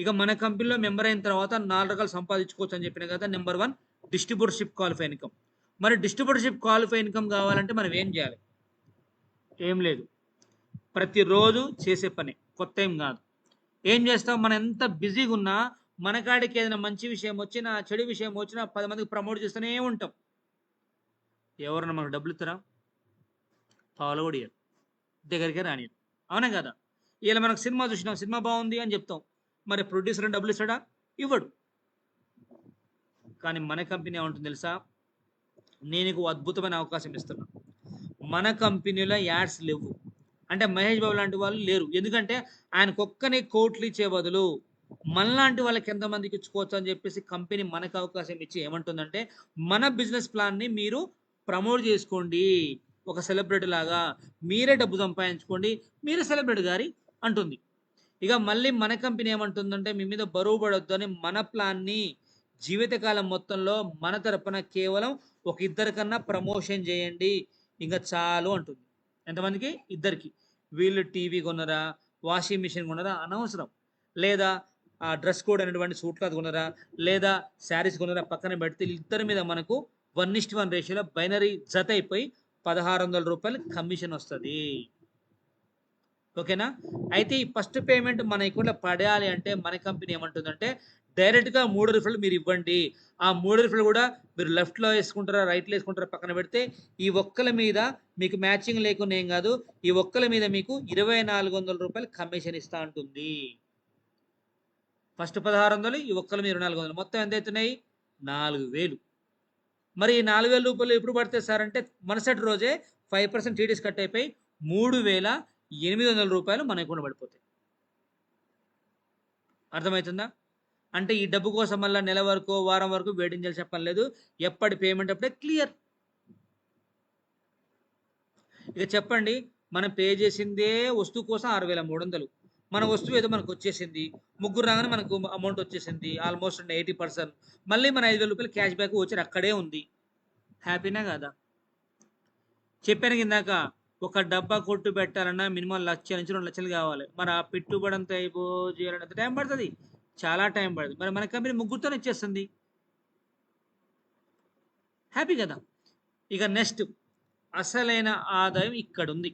ఇక మన కంపెనీలో మెంబర్ అయిన తర్వాత 4 రకాలు సంపాదించుకోవచ్చు అని చెప్పిన కదా. Number 1, distributorship qualify income. మరి డిస్ట్రిబ్యూటర్షిప్ క్వాలిఫై ఇన్కమ్ కావాలంటే మనం ఏం చేయాలి? ఏం లేదు, ప్రతిరోజు చేసే పని, కొత్త ఏం కాదు. ఏం చేస్తాం? మనం ఎంత బిజీగా ఉన్నా మన కాడికి ఏదైనా మంచి విషయం వచ్చినా చెడు విషయం వచ్చినా 10 మందికి ప్రమోట్ చేస్తూనే ఉంటాం. ఎవరన్నా మనకు డబ్బులు ఇస్తారా? పాలు కూడా ఇయ్యరు, దగ్గరికే రానియరు. అవునా కదా? ఇలా మనకు సినిమా చూసినాం, సినిమా బాగుంది అని చెప్తాం, మరి ప్రొడ్యూసర్ డబ్బులు ఇస్తాడా? ఇవ్వడు. కానీ మన కంపెనీ ఏమంటుంది తెలుసా? నేను నీకు అద్భుతమైన అవకాశం ఇస్తున్నా. మన కంపెనీలో యాడ్స్ లేవు అంటే మహేష్ బాబు లాంటి వాళ్ళు లేరు. ఎందుకంటే ఆయనకు ఒక్కనే కోట్లు ఇచ్చే బదులు మనలాంటి వాళ్ళకి ఎంతమందికి ఇచ్చుకోవచ్చు అని చెప్పేసి కంపెనీ మనకు అవకాశం ఇచ్చి ఏమంటుందంటే, మన బిజినెస్ ప్లాన్ని మీరు ప్రమోట్ చేసుకోండి, ఒక సెలబ్రిటీ లాగా మీరే డబ్బు సంపాదించుకోండి, మీరే సెలబ్రిటీ గారి అంటుంది. ఇక మళ్ళీ మన కంపెనీ ఏమంటుందంటే, మీ మీద బరువు పడొద్దు అని మన ప్లాన్ని జీవితకాలం మొత్తంలో మన తరపున కేవలం ఒక ఇద్దరికన్నా ప్రమోషన్ చేయండి, ఇంకా చాలు అంటుంది. ఎంతమందికి? ఇద్దరికి. వీళ్ళు టీవీ కొనరా, వాషింగ్ మిషన్ కొనరా అనవసరం, లేదా ఆ డ్రెస్ కోడ్ అనేటువంటి సూట్ క్లాత్ కొనరా, లేదా శారీస్ కొనరా, పక్కన పెడితే ఇద్దరి మీద మనకు 1:1 రేషియోలో బైనరీ జత అయిపోయి ₹1,600 కమిషన్ వస్తుంది. ఓకేనా? అయితే ఈ ఫస్ట్ పేమెంట్ మన అకౌంట్లో పడాలి అంటే మన కంపెనీ ఏమంటుందంటే, డైరెక్ట్గా 3 రిఫండ్లు మీరు ఇవ్వండి. ఆ 3 రిఫండ్లు కూడా మీరు లెఫ్ట్లో వేసుకుంటారా, రైట్లో వేసుకుంటారా పక్కన పెడితే, ఈ ఒక్కల మీద మీకు మ్యాచింగ్ లేకుండా ఏం కాదు, ఈ ఒక్కల మీద మీకు ₹2,400 కమిషన్ ఇస్తా ఉంటుంది. ఫస్ట్ 1,600, ఈ ఒక్కల మీద 2,400, మొత్తం ఎంత అవుతున్నాయి? 4,000. మరి ఈ ₹4,000 ఎప్పుడు పడతాయి సార్ అంటే, మరుసటి రోజే 5% టీడీఎస్ కట్ అయిపోయి ₹3,800 మన అకౌంట్లో పడిపోతాయి. అర్థమవుతుందా? అంటే ఈ డబ్బు కోసం మళ్ళీ నెల వరకు వారం వరకు వెయిటింగ్ చేయాల్సిన పని లేదు. ఎప్పటి పేమెంట్ అప్పుడే క్లియర్. ఇక చెప్పండి, మనం పే చేసిందే వస్తువు కోసం 6,300. మన వస్తువు ఏదో మనకు వచ్చేసింది, ముగ్గురు రాగానే మనకు అమౌంట్ వచ్చేసింది, ఆల్మోస్ట్ 80%. మళ్ళీ మన ₹5,000 క్యాష్ బ్యాక్ వచ్చి అక్కడే ఉంది. హ్యాపీనా కాదా? చెప్పాను ఇందాక, ఒక డబ్బా కొట్టు పెట్టాలన్నా మినిమం 1,00,000 నుంచి 2,00,000 కావాలి. మరి ఆ పెట్టుబడి అంతా చేయాలంటే ఎంత టైం పడుతుంది? చాలా టైం పడుతుంది. మరి మన కంపెనీ ముగ్గురుతోనే ఇచ్చేస్తుంది. హ్యాపీ కదా? ఇక నెక్స్ట్ అసలైన ఆదాయం ఇక్కడ ఉంది,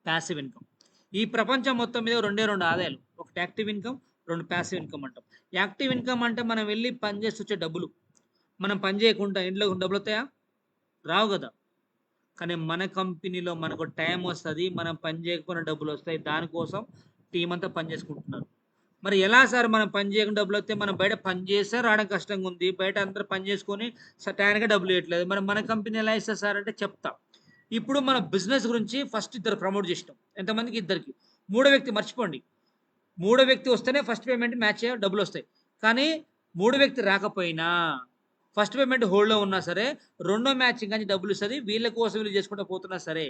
ప్యాసివ్ ఇన్కమ్. ఈ ప్రపంచం మొత్తం మీద రెండే 2 ఆదాయాలు, ఒకటి యాక్టివ్ ఇన్కమ్, 2 ప్యాసివ్ ఇన్కమ్ అంటాం. యాక్టివ్ ఇన్కమ్ అంటే మనం వెళ్ళి పని చేసి వచ్చే డబ్బులు. మనం పని చేయకుండా ఇంట్లో డబ్బులు వస్తాయా? రావు కదా. కానీ మన కంపెనీలో మనకు టైం వస్తుంది, మనం పని చేయకపోయినా డబ్బులు వస్తాయి. దానికోసం టీం అంతా పని చేసుకుంటున్నారు. మరి ఎలా సార్ మనం పని చేయకుండా డబ్బులు వస్తే? మనం బయట పని చేస్తే రావడం కష్టంగా ఉంది, బయట అందరూ పని చేసుకొని టైంగా డబ్బులు ఇవ్వట్లేదు. మరి మన కంపెనీ ఎలా ఇస్తారు సార్ అంటే చెప్తా. ఇప్పుడు మన బిజినెస్ గురించి ఫస్ట్ ఇద్దరు ప్రమోట్ చేసినాం. ఎంతమందికి? ఇద్దరికి. మూడో వ్యక్తి మర్చిపోండి, మూడో వ్యక్తి వస్తేనే ఫస్ట్ పేమెంట్ మ్యాచ్ డబ్బులు వస్తాయి. కానీ మూడో వ్యక్తి రాకపోయినా, ఫస్ట్ పేమెంట్ హోల్డ్లో ఉన్నా సరే, రెండో మ్యాచింగ్ కానీ డబ్బులు ఇస్తుంది. వీళ్ళ కోసం వీళ్ళు చేసుకుంటూ పోతున్నా సరే,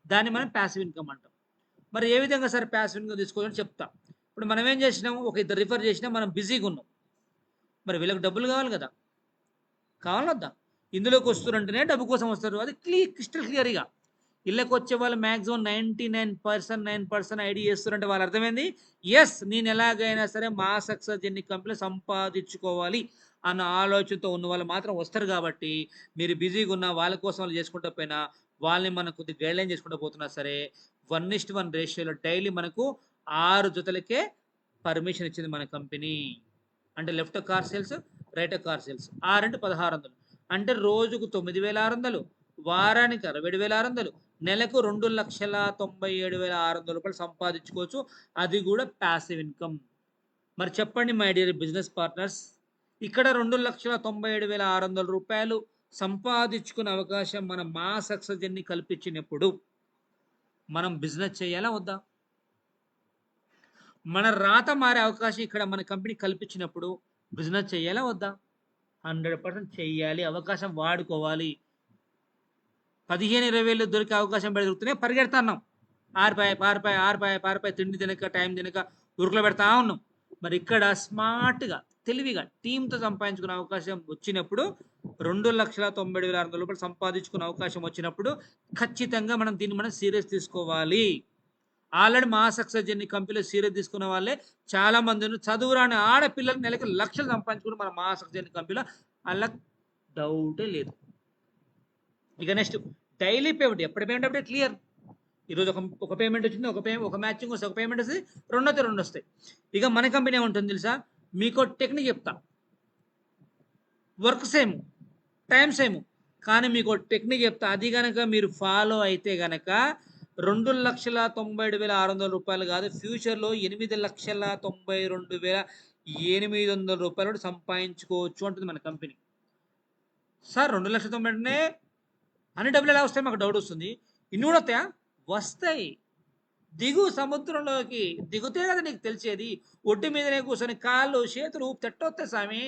దాన్ని మనం ప్యాసివ్ ఇన్కమ్ అంటాం. మరి ఏ విధంగా సార్ ప్యాసివ్ ఇన్కమ్ తీసుకోవాలని చెప్తా. ఇప్పుడు మనం ఏం చేసినాము, ఒక ఇద్దరు రిఫర్ చేసినా మనం బిజీగా ఉన్నాం. మరి వీళ్ళకి డబ్బులు కావాలి కదా, కావాలొద్దా? ఇందులోకి వస్తురంటేనే డబ్బు కోసం వస్తారు. అది క్రిస్టల్ క్లియర్‌గా. ఇళ్ళకి వచ్చే వాళ్ళు మాక్సిమం 99% ఐడీ చేస్తురంటే వాళ్ళ అర్థమైంది. యెస్, నేను ఎలాగైనా సరే మా సక్సెస్ జర్నీ కంపెనీలో సంపాదించుకోవాలి అన్న ఆలోచనతో ఉన్న వాళ్ళు మాత్రం వస్తారు కాబట్టి, మీరు బిజీగా ఉన్న వాళ్ళ కోసం వాళ్ళు చేసుకుంటా పోయినా, వాళ్ళని మనం కొద్దిగా గైడ్‌లైన్ చేసుకుంటూ పోతున్నా సరే, 1:1 రేషియోలో డైలీ మనకు 6 జతలకే పర్మిషన్ ఇచ్చింది మన కంపెనీ. అంటే left car sales, right car sales. 6 అంటే 1600. అంటే రోజుకు 9600, వారానికి 67,600, నెలకు 2,97,600 రూపాయలు సంపాదించుకోవచ్చు. అది కూడా ప్యాసివ్ ఇన్కమ్. మరి చెప్పండి మై డియర్ బిజినెస్ పార్ట్నర్స్, ఇక్కడ 2,97,600 రూపాయలు సంపాదించుకునే అవకాశం మన మా సక్సెస్ జర్నీ కల్పించినప్పుడు మనం బిజినెస్ చేయాలా వద్దా? మన రాత మారే అవకాశం ఇక్కడ మన కంపెనీ కల్పించినప్పుడు బిజినెస్ చేయాలా వద్దా? 100% చెయ్యాలి. అవకాశం వాడుకోవాలి. 15,20,000 దొరికే అవకాశం దొరుకుతూనే పరిగెడతాన్నాం. ఆరిపాయి తిండి తినక, టైం తినక ఉరుకులో పెడతా ఉన్నాం. మరి ఇక్కడ స్మార్ట్‌గా, తెలివిగా టీమ్‌తో సంపాదించుకునే అవకాశం వచ్చినప్పుడు 2,97,600 రూపాయలు సంపాదించుకునే అవకాశం వచ్చినప్పుడు ఖచ్చితంగా మనం దీన్ని మనం సీరియస్ తీసుకోవాలి. ఆల్రెడీ మా సక్సెస్ జర్నీ కంపెనీలో సీరియస్ తీసుకున్న వాళ్ళే చాలా మంది ఉన్నారు. చదువురాని ఆడపిల్లలు నెలకి లక్షలు సంపాదించుకుని మన మా సక్సెస్ జర్నీ కంపెనీలో, అలా డౌటే లేదు. ఇక నెక్స్ట్ డైలీ పేమెంట్. ఎప్పటి పేమెంట్ అప్పుడే క్లియర్. ఈరోజు ఒక పేమెంట్ వచ్చింది, ఒక మ్యాచింగ్ వస్తే ఒక పేమెంట్ వస్తుంది, రెండోతే రెండు వస్తాయి. ఇక మన కంపెనీ ఏముంటుంది తెలుసా? మీకు టెక్నిక్ చెప్తా. వర్క్ సేమ్, టైం సేమ్, కానీ మీకు టెక్నిక్ చెప్తా. అది కనుక మీరు ఫాలో అయితే గనక 2,97,600 రూపాయలు కాదు, ఫ్యూచర్లో 8,92,800 రూపాయలు సంపాదించుకోవచ్చు అంటుంది మన కంపెనీ. సార్ 2,90,000 అన్ని డబ్బులు ఎలా వస్తాయి మాకు డౌట్ వస్తుంది. ఇన్ని కూడా వస్తాయా? వస్తాయి. దిగు సముద్రంలోకి, దిగుతే కదా నీకు తెలిసేది. ఒడ్డు మీదనే కూర్చొని కాళ్ళు చేతులు తెట్టొస్తాయి స్వామి.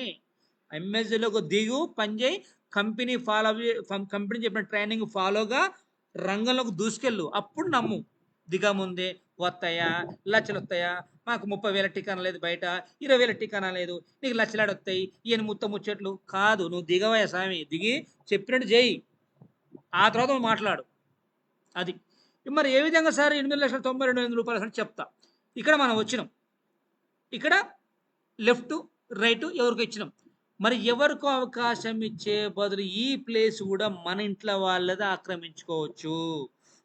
ఎంఎస్జీలోకి దిగు, పని చేయి, కంపెనీ కంపెనీ చెప్పిన ట్రైనింగ్ ఫాలోగా రంగంలోకి దూసుకెళ్ళు. అప్పుడు నమ్ము. దిగముందే వస్తాయా, లక్షలు వస్తాయా, మాకు 30,000 టికానా లేదు, బయట 20,000 టికానా లేదు, నీకు లక్షలాడు వస్తాయి, ఈయన ముచ్చట్లు కాదు. నువ్వు దిగవయ్యా స్వామి, దిగి చెప్పినట్టు చేయి, ఆ తర్వాత నువ్వు మాట్లాడు. అది మరి ఏ విధంగా సార్ 8,92,800 రూపాయలు అని చెప్తా. ఇక్కడ మనం వచ్చినాం, ఇక్కడ లెఫ్ట్ రైట్ ఎవరికి ఇచ్చినాం. మరి ఎవరికో అవకాశం ఇచ్చే బదులు ఈ ప్లేస్ కూడా మన ఇంట్లో వాళ్ళది ఆక్రమించుకోవచ్చు.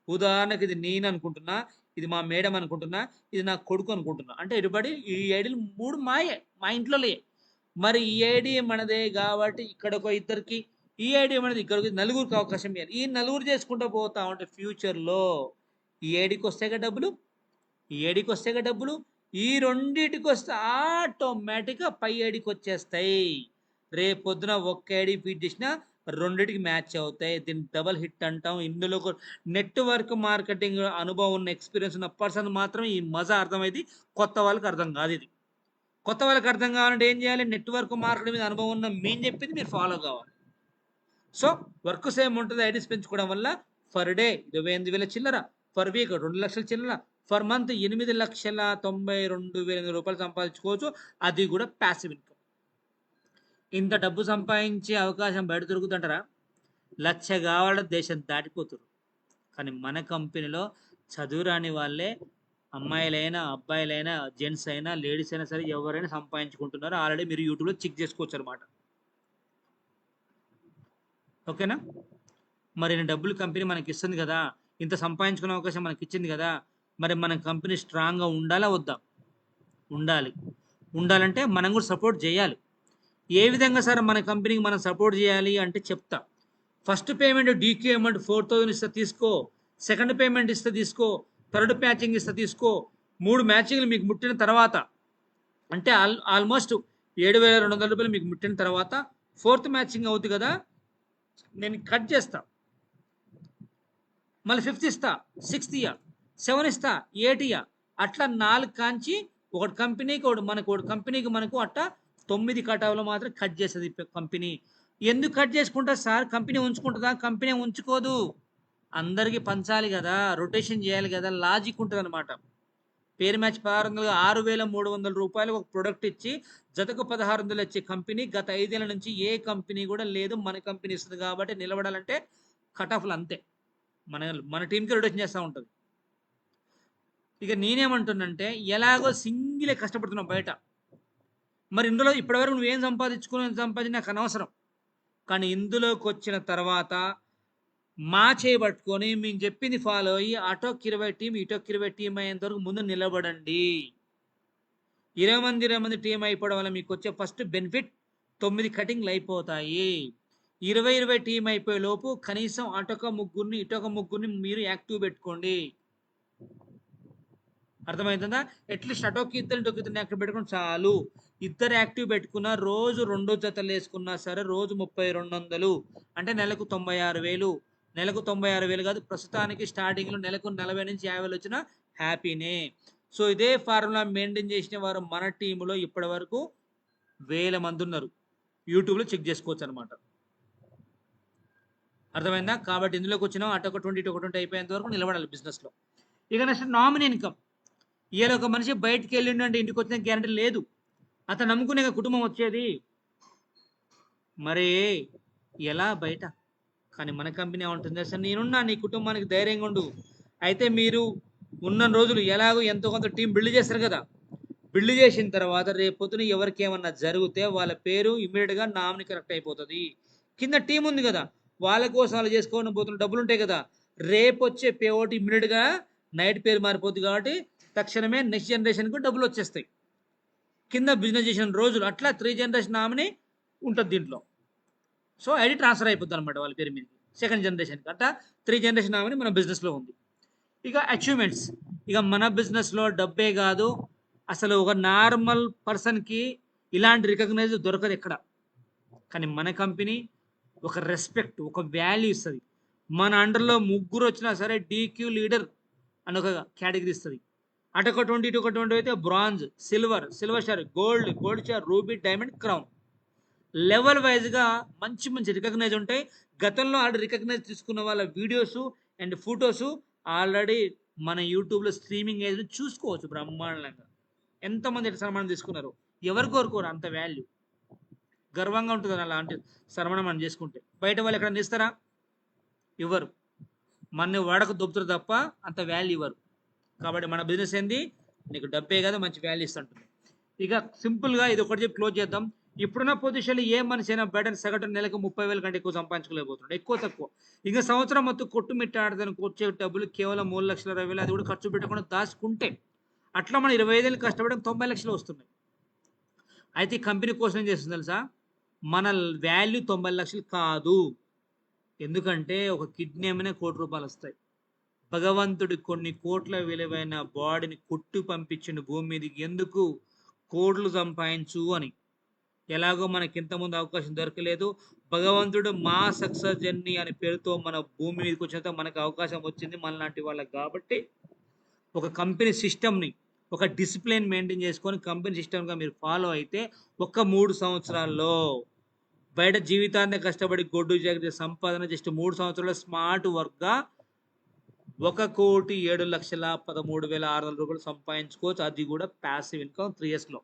ఉదాహరణకి ఇది నేను అనుకుంటున్నా, ఇది మా మేడం అనుకుంటున్నా, ఇది నా కొడుకు అనుకుంటున్నా. అంటే ఎటుబడి ఈ ఐడీలు 3 మాయే, మా ఇంట్లోలే. మరి ఈ ఐడి మనదే కాబట్టి ఇక్కడ ఒక ఇద్దరికి, ఈ ఐడి మనది ఇక్కడికి, నలుగురికి అవకాశం ఇవ్వాలి. ఈ నలుగురు చేసుకుంటూ పోతా ఉంటే ఫ్యూచర్లో ఈ ఐడికి వస్తాయిగా డబ్బులు, ఈ ఐడికి వస్తాయిగా డబ్బులు, ఈ రెండింటికి వస్తే ఆటోమేటిక్గా పై ఐడికి వచ్చేస్తాయి. రేపొద్దున ఒక్క ఐడి ఫీడ్ చేసినా రెండింటికి మ్యాచ్ అవుతాయి. దీన్ని డబల్ హిట్ అంటాం. ఇందులో నెట్వర్క్ మార్కెటింగ్ అనుభవం ఉన్న, ఎక్స్పీరియన్స్ ఉన్న పర్సన్ మాత్రం ఈ మజా అర్థమైంది. కొత్త వాళ్ళకి అర్థం కాదు. ఇది కొత్త వాళ్ళకి అర్థం కావాలంటే ఏం చేయాలి? నెట్వర్క్ మార్కెటింగ్ మీద అనుభవం ఉన్న మేము చెప్పింది మీరు ఫాలో కావాలి. సో వర్క్ సేమ్ ఉంటుంది. ఐడీస్ పెంచుకోవడం వల్ల ఫర్ డే 28,000 చిల్లర, ఫర్ వీక్ 2 లక్షల చిల్లర, ఫర్ మంత్ 8,92,800 రూపాయలు సంపాదించుకోవచ్చు. అది కూడా ప్యాసివ్ ఇన్కమ్. ఇంత డబ్బు సంపాదించే అవకాశం బయట దొరుకుతుంటారా? 1,00,000 కావాల దేశం దాటిపోతున్నారు. కానీ మన కంపెనీలో చదువురాని వాళ్ళే, అమ్మాయిలైనా అబ్బాయిలైనా జెంట్స్ అయినా లేడీస్ అయినా సరే ఎవరైనా సంపాదించుకుంటున్నారు. ఆల్రెడీ మీరు యూట్యూబ్లో చెక్ చేసుకోవచ్చు అనమాట. ఓకేనా? మరి డబ్బులు కంపెనీ మనకి ఇస్తుంది కదా, ఇంత సంపాదించుకునే అవకాశం మనకి ఇచ్చింది కదా, మరి మన కంపెనీ స్ట్రాంగ్గా ఉండాలా వద్దా? ఉండాలి. ఉండాలంటే మనం కూడా సపోర్ట్ చేయాలి. ఏ విధంగా సార్ మన కంపెనీకి మనం సపోర్ట్ చేయాలి అంటే చెప్తా. ఫస్ట్ పేమెంట్ డీక్యూ అమౌంట్ 4,000 ఇస్తే తీసుకో, సెకండ్ పేమెంట్ ఇస్తే తీసుకో, థర్డ్ మ్యాచింగ్ ఇస్తే తీసుకో. 3 మ్యాచింగ్లు మీకు ముట్టిన తర్వాత, అంటే ఆల్మోస్ట్ 7,200 రూపాయలు మీకు ముట్టిన తర్వాత ఫోర్త్ మ్యాచింగ్ అవుతుంది కదా, నేను కట్ చేస్తా. మళ్ళీ 5th ఇస్తా, 6th ఇయా, 7 ఇస్తా, 8 ఇయా, అట్లా 4 కాంచి ఒకటి కంపెనీకి, ఒకటి కంపెనీకి మనకు అట్లా 9 కటావులు మాత్రం కట్ చేస్తుంది కంపెనీ. ఎందుకు కట్ చేసుకుంటా సార్? కంపెనీ ఉంచుకుంటుందా? కంపెనీ ఉంచుకోదు. అందరికి పంచాలి కదా, రొటేషన్ చేయాలి కదా, లాజిక్ ఉంటుంది అనమాట. పేరు మ్యాచ్ 1600 6,300 ఒక ప్రొడక్ట్ ఇచ్చి జతకు 1600 ఇచ్చే కంపెనీ గత 5 ఏళ్ల నుంచి ఏ కంపెనీ కూడా లేదు. మన కంపెనీ ఇస్తుంది కాబట్టి నిలబడాలంటే కట్ ఆఫ్లు అంతే. మన మన టీంకి రొటేషన్ చేస్తూ ఉంటుంది. ఇక నేనేమంటున్నంటే ఎలాగో సింగిలే కష్టపడుతున్నావు బయట. మరి ఇందులో ఇప్పటివరకు నువ్వేం సంపాదించి నాకు అనవసరం. కానీ ఇందులోకి వచ్చిన తర్వాత మా చేయబట్టుకొని మేము చెప్పింది ఫాలో అయ్యి అటోకి 20 టీం ఇటోకి 20 టీం అయ్యేంత వరకు ముందు నిలబడండి. 20 మంది టీం అయిపోవడం వల్ల మీకు వచ్చే ఫస్ట్ బెనిఫిట్ 9 కటింగ్లు అయిపోతాయి. 20 టీం అయిపోయే లోపు కనీసం అటొక ముగ్గురిని ఇటొక ముగ్గురిని మీరు యాక్టివ్ పెట్టుకోండి. అర్థమవుతుందా? అట్లీస్ట్ అటోకి ఇద్దరు యాక్టివ్ పెట్టుకుని చాలు. ఇద్దరు యాక్టివ్ పెట్టుకున్న రోజు 2 జతలు వేసుకున్నా సరే రోజు 3200 అంటే నెలకు 96,000. నెలకు 96,000 కాదు, ప్రస్తుతానికి స్టార్టింగ్లో నెలకు 40 నుంచి 50 వచ్చిన హ్యాపీనే. సో ఇదే ఫార్ములా మెయింటైన్ చేసిన వారు మన టీంలో ఇప్పటి వరకు 1000 మంది ఉన్నారు. యూట్యూబ్లో చెక్ చేసుకోవచ్చు అనమాట. అర్థమైందా? కాబట్టి ఇందులోకి వచ్చినా అటొక 20 ఇటొక 20 అయిపోయేంత వరకు నిలబడాలి బిజినెస్లో. ఇక నెక్స్ట్ నామినీ ఇన్కమ్. ఇవాళ ఒక మనిషి బయటికి వెళ్ళిండు అంటే ఇంటికి వచ్చిన గ్యారంటీ లేదు. అతను నమ్ముకునే కుటుంబం వచ్చేది. మరి ఎలా బయట? కానీ మన కంపెనీ ఏమంటుంది సార్, నేనున్నా, నీ కుటుంబానికి ధైర్యంగా ఉండు. అయితే మీరు ఉన్న రోజులు ఎలాగో ఎంతో కొంత టీం బిల్డ్ చేస్తారు కదా. బిల్డ్ చేసిన తర్వాత రేపు పొద్దున ఎవరికి ఏమన్నా జరిగితే వాళ్ళ పేరు ఇమీడియట్గా నామినీ కరెక్ట్ అయిపోతుంది. కింద టీం ఉంది కదా, వాళ్ళ కోసం వాళ్ళు చేసుకోవడం పోతున్న డబ్బులు ఉంటాయి కదా, రేపు వచ్చే పే అవుట్ ఇమీడియట్గా నైట్ పేరు మారిపోద్ది కాబట్టి తక్షణమే నెక్స్ట్ జనరేషన్కు డబ్బులు వచ్చేస్తాయి. కింద బిజినెస్ చేసిన రోజులు అట్లా 3 జనరేషన్ నామినీ ఉంటుంది దీంట్లో. సో ఐడి ట్రాన్స్ఫర్ అయిపోద్ది అనమాట వాళ్ళ పేరు మీదకి సెకండ్ జనరేషన్కి. అట్లా 3 జనరేషన్ నామినీ మన బిజినెస్లో ఉంది. ఇక అచీవ్మెంట్స్. ఇక మన బిజినెస్లో డబ్బే కాదు, అసలు ఒక నార్మల్ పర్సన్కి ఇలాంటి రికగ్నైజ్ దొరకదు ఎక్కడ. కానీ మన కంపెనీ ఒక రెస్పెక్ట్, ఒక వాల్యూ ఇస్తుంది. మన అండర్లో ముగ్గురు వచ్చినా సరే డీక్యూ లీడర్ అని ఒక కేటగిరీ ఇస్తుంది. అటొక 20 ఇటొక 20 అయితే bronze, silver star, gold star, ruby, diamond, crown. Level వైజ్గా మంచి మంచి రికగ్నైజ్ ఉంటాయి. గతంలో ఆల్రెడీ రికగ్నైజ్ తీసుకున్న వాళ్ళ వీడియోస్ అండ్ ఫొటోస్ ఆల్రెడీ మన యూట్యూబ్లో స్ట్రీమింగ్ ఏజ్ చూసుకోవచ్చు బ్రహ్మాండంగా. ఎంతమంది ఎట్లా సన్మానం తీసుకున్నారు, ఎవరు కోరుకోరు అంత వాల్యూ. గర్వంగా ఉంటుంది అలాంటి సన్మానం మనం చేసుకుంటే. బయట వాళ్ళు ఎక్కడ ఇస్తారా? ఇవ్వరు. మన వాడకు దొబ్బుతారు తప్ప అంత వాల్యూ ఇవ్వరు. కాబట్టి మన బిజినెస్ ఏంది, నీకు డబ్బే కదా మంచి వాల్యూ ఇస్తుంటుంది. ఇక సింపుల్గా ఇది ఒకటి చెప్పి క్లోజ్ చేద్దాం. ఇప్పుడున్న పొజిషన్లో ఏ మనిషి అయినా బయట సగటు నెలకు 30,000 కంటే ఎక్కువ సంపాదించుకోలేకపోతున్నాడు, ఎక్కువ తక్కువ. ఇంకా సంవత్సరం మొత్తం కొట్టుమిట్టాడదానికి వచ్చే డబ్బులు కేవలం 3,20,000, అది కూడా ఖర్చు పెట్టకుండా దాచుకుంటే అట్లా మనం 25 ఏళ్ళు కష్టపడడం 90 లక్షలు వస్తున్నాయి. అయితే ఈ కంపెనీ కోసం ఏం చేస్తుంది తెలుసా, మన వాల్యూ 90 లక్షలు కాదు. ఎందుకంటే ఒక కిడ్నీ అమ్మినా ₹1,00,00,000 వస్తాయి. భగవంతుడి కొన్ని కోట్ల విలువైన బాడీని కొట్టు పంపించిన భూమి మీదకి ఎందుకు, కోట్లు సంపాదించు అని. ఎలాగో మనకి ఇంతకుముందు అవకాశం దొరకలేదు, భగవంతుడు మా సక్సెస్ జర్నీ అనే పేరుతో మన భూమి మీదకి వచ్చినంత మనకు అవకాశం వచ్చింది మనలాంటి వాళ్ళకి. కాబట్టి ఒక కంపెనీ సిస్టమ్ని, ఒక డిసిప్లిన్ మెయింటైన్ చేసుకొని కంపెనీ సిస్టమ్గా మీరు ఫాలో అయితే ఒక 3 సంవత్సరాల్లో బయట జీవితాన్ని కష్టపడి గొడ్డు జాగ్రత్త సంపాదన జస్ట్ 3 సంవత్సరాల్లో స్మార్ట్ వర్క్గా 1,07,13,600 సంపాదించుకోవచ్చు. అది కూడా ప్యాసివ్ ఇన్కమ్ 3 ఇయర్స్లో.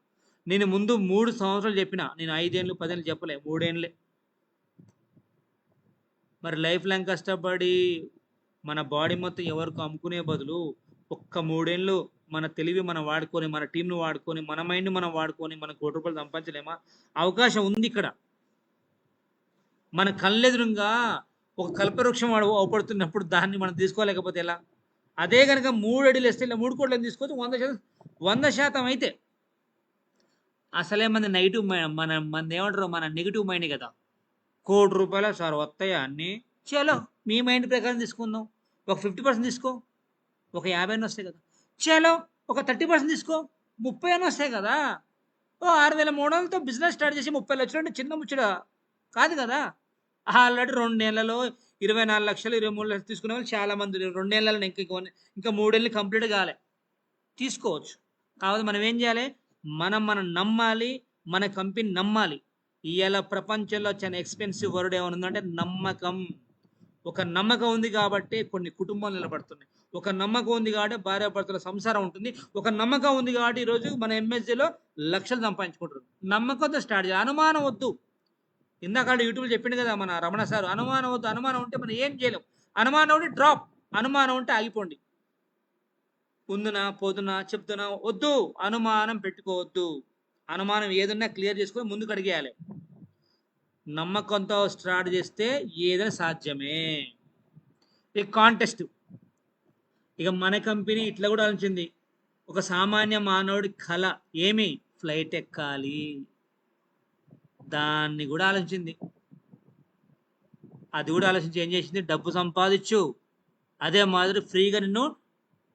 నేను ముందు 3 సంవత్సరాలు చెప్పిన, నేను 5 ఏళ్ళు 10 ఏళ్ళు చెప్పలే, 3 ఏళ్ళే. మరి లైఫ్ లాంగ్ కష్టపడి మన బాడీ మొత్తం ఎవరికి అమ్ముకునే బదులు ఒక్క 3 ఏళ్ళు మన తెలివి మనం వాడుకొని, మన టీంను వాడుకొని, మన మైండ్ మనం వాడుకొని మన ₹1,00,00,000 సంపాదించలేమా? అవకాశం ఉంది ఇక్కడ. మన కళ్ళెదురుగా ఒక కల్పవృక్షం అవపడుతున్నప్పుడు దాన్ని మనం తీసుకోలేకపోతే ఎలా? అదే కనుక 3 అడుగులు వేస్తే ఇలా 3 కోట్లను తీసుకోవచ్చు 100% అయితే. అసలే మంది నెగిటివ్ మన ఏమంటారు, మన నెగిటివ్ మైండ్ కదా. ₹1,00,00,000 సార్ వస్తాయా అన్నీ? చలో మీ మైండ్ ప్రకారం తీసుకుందాం. ఒక 50% తీసుకో, ఒక 50 వస్తాయి కదా. చలో ఒక 30% తీసుకో, 30 వస్తాయి కదా. ఓ 6,300తో బిజినెస్ స్టార్ట్ చేసి 30 లక్షలు అంటే చిన్న ముచ్చట కాదు కదా. ఆల్రెడీ 2 నెలలలో 24 లక్షలు 23 లక్షలు తీసుకునే వాళ్ళు చాలామంది. 2 నెలలను ఇంకా 3 ఏళ్ళు కంప్లీట్ కాలే, తీసుకోవచ్చు. కాకపోతే మనం ఏం చేయాలి, మనం నమ్మాలి, మన కంపెనీ నమ్మాలి. ఇవాళ ప్రపంచంలో చాలా ఎక్స్పెన్సివ్ వర్డ్ ఏమైనా ఉందంటే నమ్మకం. ఒక నమ్మకం ఉంది కాబట్టే కొన్ని కుటుంబాలు నిలబడుతున్నాయి. ఒక నమ్మకం ఉంది కాబట్టి భార్యాభర్తల సంసారం ఉంటుంది. ఒక నమ్మకం ఉంది కాబట్టి ఈరోజు మన ఎంఎస్‌జీలో లక్షలు సంపాదించుకుంటున్నారు. నమ్మకంతో స్టార్ట్ చేయాలి. అనుమానం వద్దు. ఇందాక యూట్యూబ్‌లో చెప్పిండు కదా మన రమణ సారు. అనుమానం వద్దు. అనుమానం ఉంటే మనం ఏం చేయలేం. అనుమానం ఉంటే డ్రాప్. అనుమానం ఉంటే ఆగిపోండి. ఉందునా, పోదునా, చెప్తున్నా వద్దు. అనుమానం పెట్టుకోవద్దు. అనుమానం ఏదున్నా క్లియర్ చేసుకొని ముందుకు అడిగేయాలి. నమ్మకంతో స్టార్ట్ చేస్తే ఏదైనా సాధ్యమే. ఈ కాంటెస్ట్ ఇక మన కంపెనీ ఇట్లా కూడా ఆలోచించింది. ఒక సామాన్య మానవుడి కళ ఏమి? ఫ్లైట్ ఎక్కాలి. దాన్ని కూడా ఆలోచించింది. అది కూడా ఆలోచించి ఏం చేసింది? డబ్బు సంపాదించు, అదే మాదిరి ఫ్రీగా నిన్ను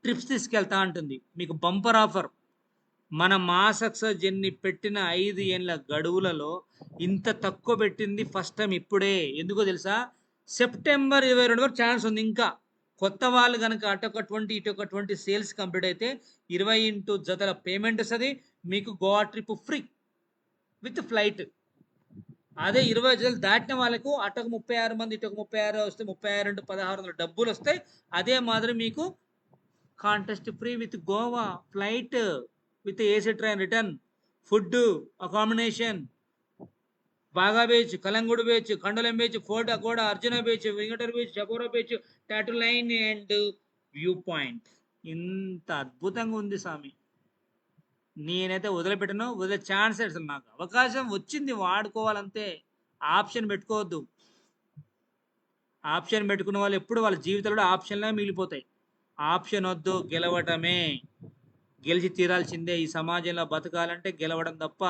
ట్రిప్స్ తీసుకెళ్తా అంటుంది. మీకు బంపర్ ఆఫర్. మన మా సక్సెస్ జర్నీ పెట్టిన 5 ఏళ్ల గడువులలో ఇంత తక్కువ పెట్టింది ఫస్ట్ టైం ఇప్పుడే. ఎందుకో తెలుసా? సెప్టెంబర్ 22 వరకు ఛాన్స్ ఉంది ఇంకా. కొత్త వాళ్ళు కనుక అటొక 20 ఇటొక 20 సేల్స్ కంప్లీట్ అయితే 20 ఇంటూ జతల పేమెంట్ వస్తుంది. మీకు Goa trip free with flight. అదే 20 జతలు దాటిన వాళ్ళకు అటొక 36 మంది ఇటొక 36 వస్తే 36 ఇంటూ 1600 డబ్బులు వస్తాయి. అదే మాదిరి మీకు contest free with Goa flight with AC train return, food, accommodation, బాగా beach, Calangute beach, Candolim beach, fort Aguada, Anjuna beach, వెంకటూరు beach, Chapora beach, tattoo line and view point. ఇంత అద్భుతంగా ఉంది స్వామి. నేనైతే వదిలిపెట్టను. వదిలే ఛాన్స్ అసలు. నాకు అవకాశం వచ్చింది, వాడుకోవాలంతే. ఆప్షన్ పెట్టుకోవద్దు. ఆప్షన్ పెట్టుకున్న వాళ్ళు ఎప్పుడు వాళ్ళ జీవితంలో ఆప్షన్లే మిగిలిపోతాయి. ఆప్షన్ వద్దు, గెలవటమే. గెలిచి తీరాల్సిందే. ఈ సమాజంలో బతకాలంటే గెలవడం తప్ప